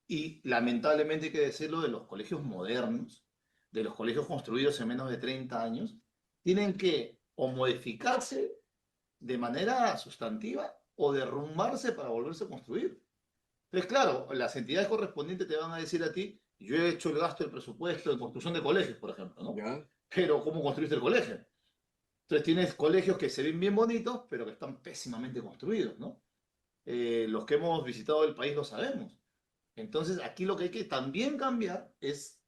y lamentablemente hay que decirlo, de los colegios modernos, de los colegios construidos en menos de 30 años, tienen que o modificarse de manera sustantiva o derrumbarse para volverse a construir. Entonces, claro, las entidades correspondientes te van a decir a ti, yo he hecho el gasto del presupuesto en construcción de colegios, por ejemplo, ¿no? ¿Ya? Pero ¿cómo construiste el colegio? Entonces tienes colegios que se ven bien bonitos, pero que están pésimamente construidos, ¿no? Los que hemos visitado el país lo sabemos. Entonces, aquí lo que hay que también cambiar es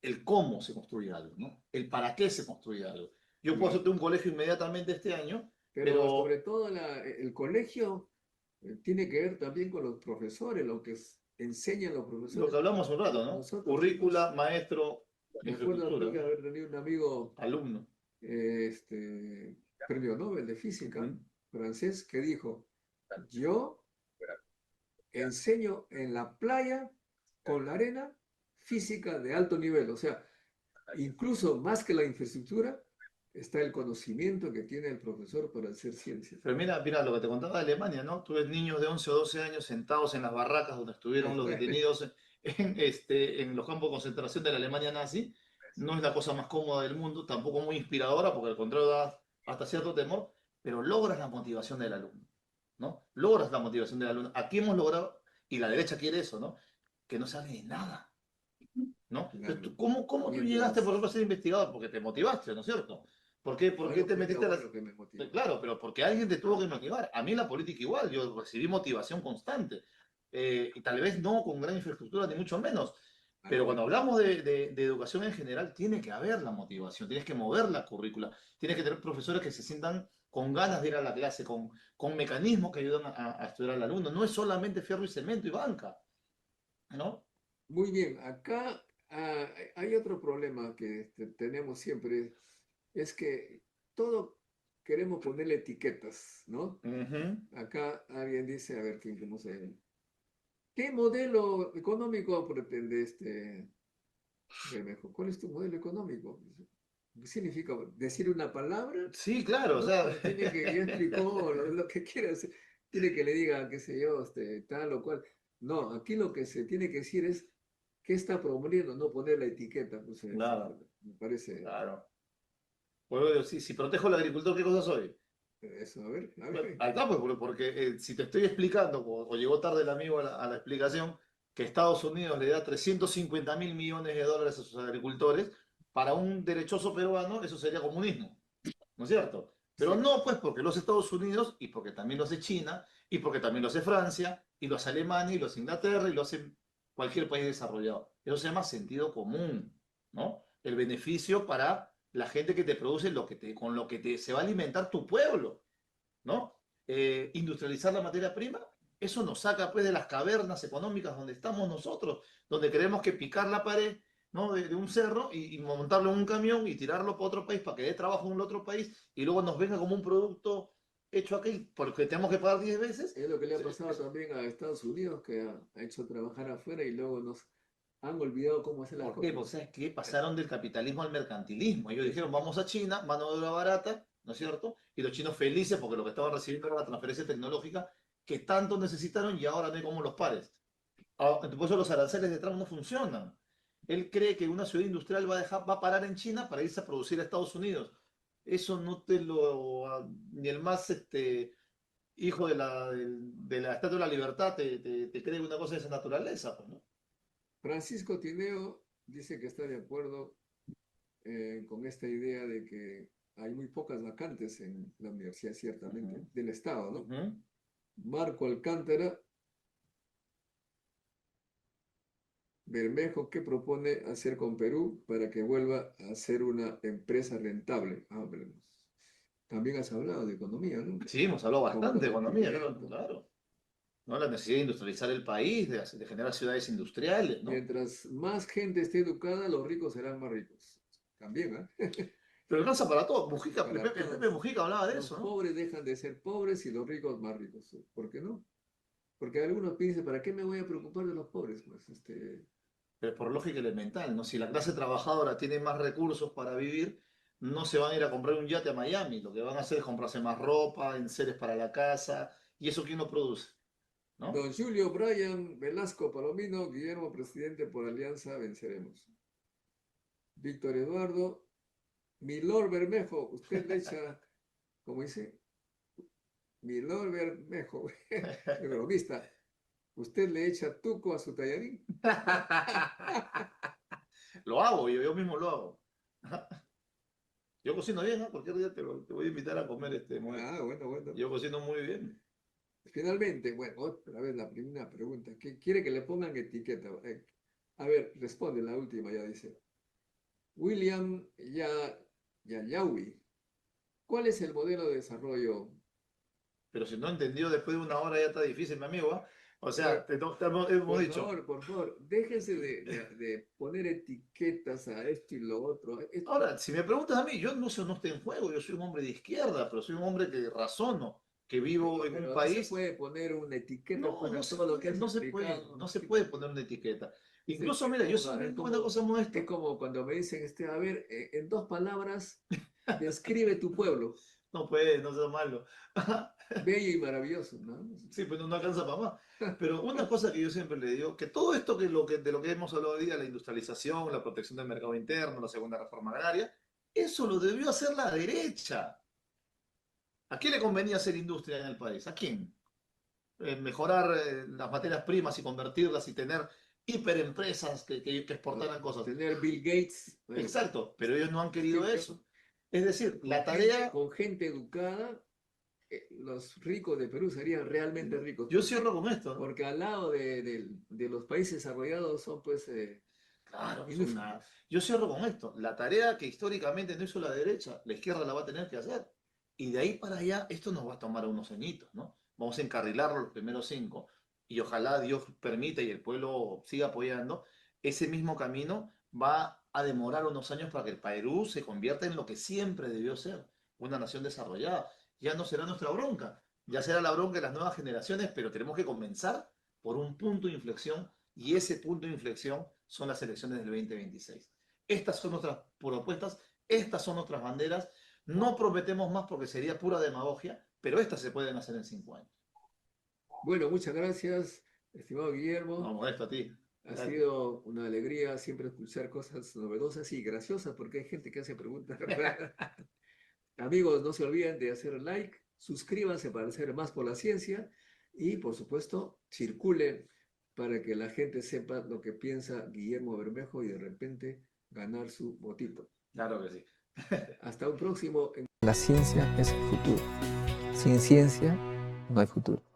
el cómo se construye algo, ¿no? El para qué se construye algo. Yo puedo Ya. hacerte un colegio inmediatamente este año, Pero pero sobre todo el colegio tiene que ver también con los profesores, lo que enseñan los lo profesores. que hablamos un rato, ¿no? Nosotros Currícula, maestro, me acuerdo infraestructura, que ¿no? haber tenido un amigo, Alumno. premio Nobel de Física, Ujú. francés, que dijo, yo enseño en la playa con la arena física de alto nivel, o sea, incluso más que la infraestructura, está el conocimiento que tiene el profesor para hacer ciencias. Pero mira lo que te contaba de Alemania, ¿no? Tú ves niños de 11 o 12 años sentados en las barracas donde estuvieron los detenidos en los campos de concentración de la Alemania nazi. No es la cosa más cómoda del mundo, tampoco muy inspiradora, porque al contrario da hasta cierto temor, pero logras la motivación del alumno, ¿no? Logras la motivación del alumno. Aquí hemos logrado, y la derecha quiere eso, ¿no? Que no se hable de nada, ¿no? Entonces, Claro. ¿cómo tú Mientras, llegaste, por ejemplo, a ser investigador? Porque te motivaste, ¿no es cierto? ¿Por qué te metiste a las... Lo que me motiva. Claro, pero porque alguien te tuvo que motivar. A mí en la política igual, yo recibí motivación constante. Y tal vez no con gran infraestructura, ni mucho menos. Pero cuando hablamos de educación en general, tiene que haber la motivación, tienes que mover la currícula, tienes que tener profesores que se sientan con ganas de ir a la clase, con mecanismos que ayudan a estudiar al alumno. No es solamente fierro y cemento y banca, ¿no? Muy bien, acá hay otro problema que tenemos siempre, es que todo queremos ponerle etiquetas, ¿no? Ujú. Acá alguien dice, a ver, ¿quién cómo se... ¿Qué modelo económico pretende Bermejo? ¿Cuál es tu modelo económico? ¿Qué significa decir una palabra? Sí, claro, o No, sea, tiene que, ya explicó lo que quiere hacer. Tiene que le diga, qué sé yo, tal o cual. No, aquí lo que se tiene que decir es qué está promoviendo, no poner la etiqueta. Pues, claro, me parece claro. Pues, si protejo al agricultor, ¿qué cosa soy? eso. A Bueno, ver. ahí está, pues, porque si te estoy explicando, o llegó tarde el amigo a la explicación, que Estados Unidos le da 350.000 millones de dólares a sus agricultores, para un derechoso peruano eso sería comunismo, ¿no es cierto? Pero Sí, no, pues porque los Estados Unidos, y porque también lo hace China, y porque también lo hace Francia, y lo hace Alemania, y lo hace Inglaterra, y lo hace cualquier país desarrollado. Eso se llama sentido común, ¿no? El beneficio para la gente que te produce con lo que se va a alimentar tu pueblo, ¿no? Industrializar la materia prima, eso nos saca pues de las cavernas económicas donde estamos nosotros, donde creemos que picar la pared, ¿no? de un cerro y montarlo en un camión y tirarlo para otro país para que dé trabajo en el otro país y luego nos venga como un producto hecho aquí porque tenemos que pagar 10 veces. es lo que le ha pasado también a Estados Unidos, que ha hecho trabajar afuera y luego nos han olvidado cómo hacer las ¿Por qué? cosas. Pues es que pasaron del capitalismo al mercantilismo. Ellos dijeron, vamos a China, mano de obra barata, ¿no es cierto? Y los chinos felices porque lo que estaban recibiendo era la transferencia tecnológica que tanto necesitaron y ahora no hay como los pares. Por eso los aranceles de Trump no funcionan. Él cree que una ciudad industrial va a parar en China para irse a producir a Estados Unidos. Eso no te lo... Ni el más hijo de la Estatua de la Libertad te cree una cosa de esa naturaleza, pues, ¿no? Francisco Tineo dice que está de acuerdo con esta idea de que hay muy pocas vacantes en la universidad, ciertamente, Ujú, del Estado, ¿no? ujú. Marco Alcántara Bermejo, ¿qué propone hacer con Perú para que vuelva a ser una empresa rentable? Hablemos. También has hablado de economía, ¿no? Sí, hemos hablado Con bastante de economía, claro, conocimiento. claro. ¿No? La necesidad de industrializar el país, de generar ciudades industriales, ¿no? Mientras más gente esté educada, los ricos serán más ricos. También, ¿eh? Pero alcanza para todo. Mujica, Para El Pepe todos. Mujica hablaba de Los eso, ¿no? pobres dejan de ser pobres y los ricos más ricos. ¿Por qué no? Porque algunos piensan, ¿para qué me voy a preocupar de los pobres? Pues, Pero por lógica elemental, ¿no? Si la clase trabajadora tiene más recursos para vivir, no se van a ir a comprar un yate a Miami. Lo que van a hacer es comprarse más ropa, enseres para la casa. ¿Y eso quién lo produce? ¿No? Don Julio Brian Velasco Palomino, Guillermo, presidente por Alianza, venceremos. Víctor Eduardo, Milor Bermejo, usted le echa, ¿cómo dice? Milor Bermejo, el bromista, ¿usted le echa tuco a su tallarín? Lo hago, yo mismo lo hago. Yo cocino bien, ¿no? Cualquier día te voy a invitar a comer mueble. Ah, bueno. Yo cocino muy bien. Finalmente, bueno, otra vez la primera pregunta. ¿Qué quiere que le pongan etiqueta? A ver, responde la última, ya dice. William Yayawi, ¿cuál es el modelo de desarrollo? Pero si no entendió después de una hora ya está difícil, mi amigo, ¿ah? O sea, Pero, hemos dicho. por favor, déjense de poner etiquetas a esto y lo otro. Ahora, si me preguntas a mí, yo no estoy en juego, yo soy un hombre de izquierda, pero soy un hombre que razono, que vivo en un Pero no se país. puede poner una etiqueta No, para todo lo que has explicado. no se puede poner una etiqueta. Incluso, Es mira, yo como, soy es una cosa es modesta. como cuando me dicen, a ver, en dos palabras, describe tu pueblo, No puede, no sea malo. bello y maravilloso, ¿no? Sí, pues no alcanza para más. Pero una cosa que yo siempre le digo, que todo esto de lo que hemos hablado hoy día, la industrialización, la protección del mercado interno, la segunda reforma agraria, eso lo debió hacer la derecha. ¿A quién le convenía hacer industria en el país? ¿A quién? Mejorar las materias primas y convertirlas y tener hiperempresas que exportaran cosas. Tener Bill Gates, bueno, Exacto, pero ellos no han querido Steve Jobs, eso. Es decir, la Con tarea... gente- con gente educada, los ricos de Perú serían realmente ricos. Yo cierro con esto, ¿no? Porque al lado de los países desarrollados son pues Claro, es inútiles. yo cierro con esto. La tarea que históricamente no hizo la derecha, la izquierda la va a tener que hacer. Y de ahí para allá, esto nos va a tomar unos añitos, ¿no? Vamos a encarrilarlo los primeros 5. Y ojalá Dios permita y el pueblo siga apoyando. Ese mismo camino va a demorar unos años para que el Perú se convierta en lo que siempre debió ser, una nación desarrollada. Ya no será nuestra bronca, ya será la bronca de las nuevas generaciones, pero tenemos que comenzar por un punto de inflexión y ese punto de inflexión son las elecciones del 2026. Estas son nuestras propuestas, estas son nuestras banderas. No prometemos más porque sería pura demagogia, pero estas se pueden hacer en 5 años. Bueno, muchas gracias, estimado Guillermo. No, Modesto, a ti. Ha sido una alegría siempre escuchar cosas novedosas y graciosas porque hay gente que hace preguntas. Amigos, no se olviden de hacer like, suscríbanse para hacer más por la ciencia y, por supuesto, circulen para que la gente sepa lo que piensa Guillermo Bermejo y de repente ganar su votito. Claro que sí. Hasta un próximo. La ciencia es el futuro. Sin ciencia no hay futuro.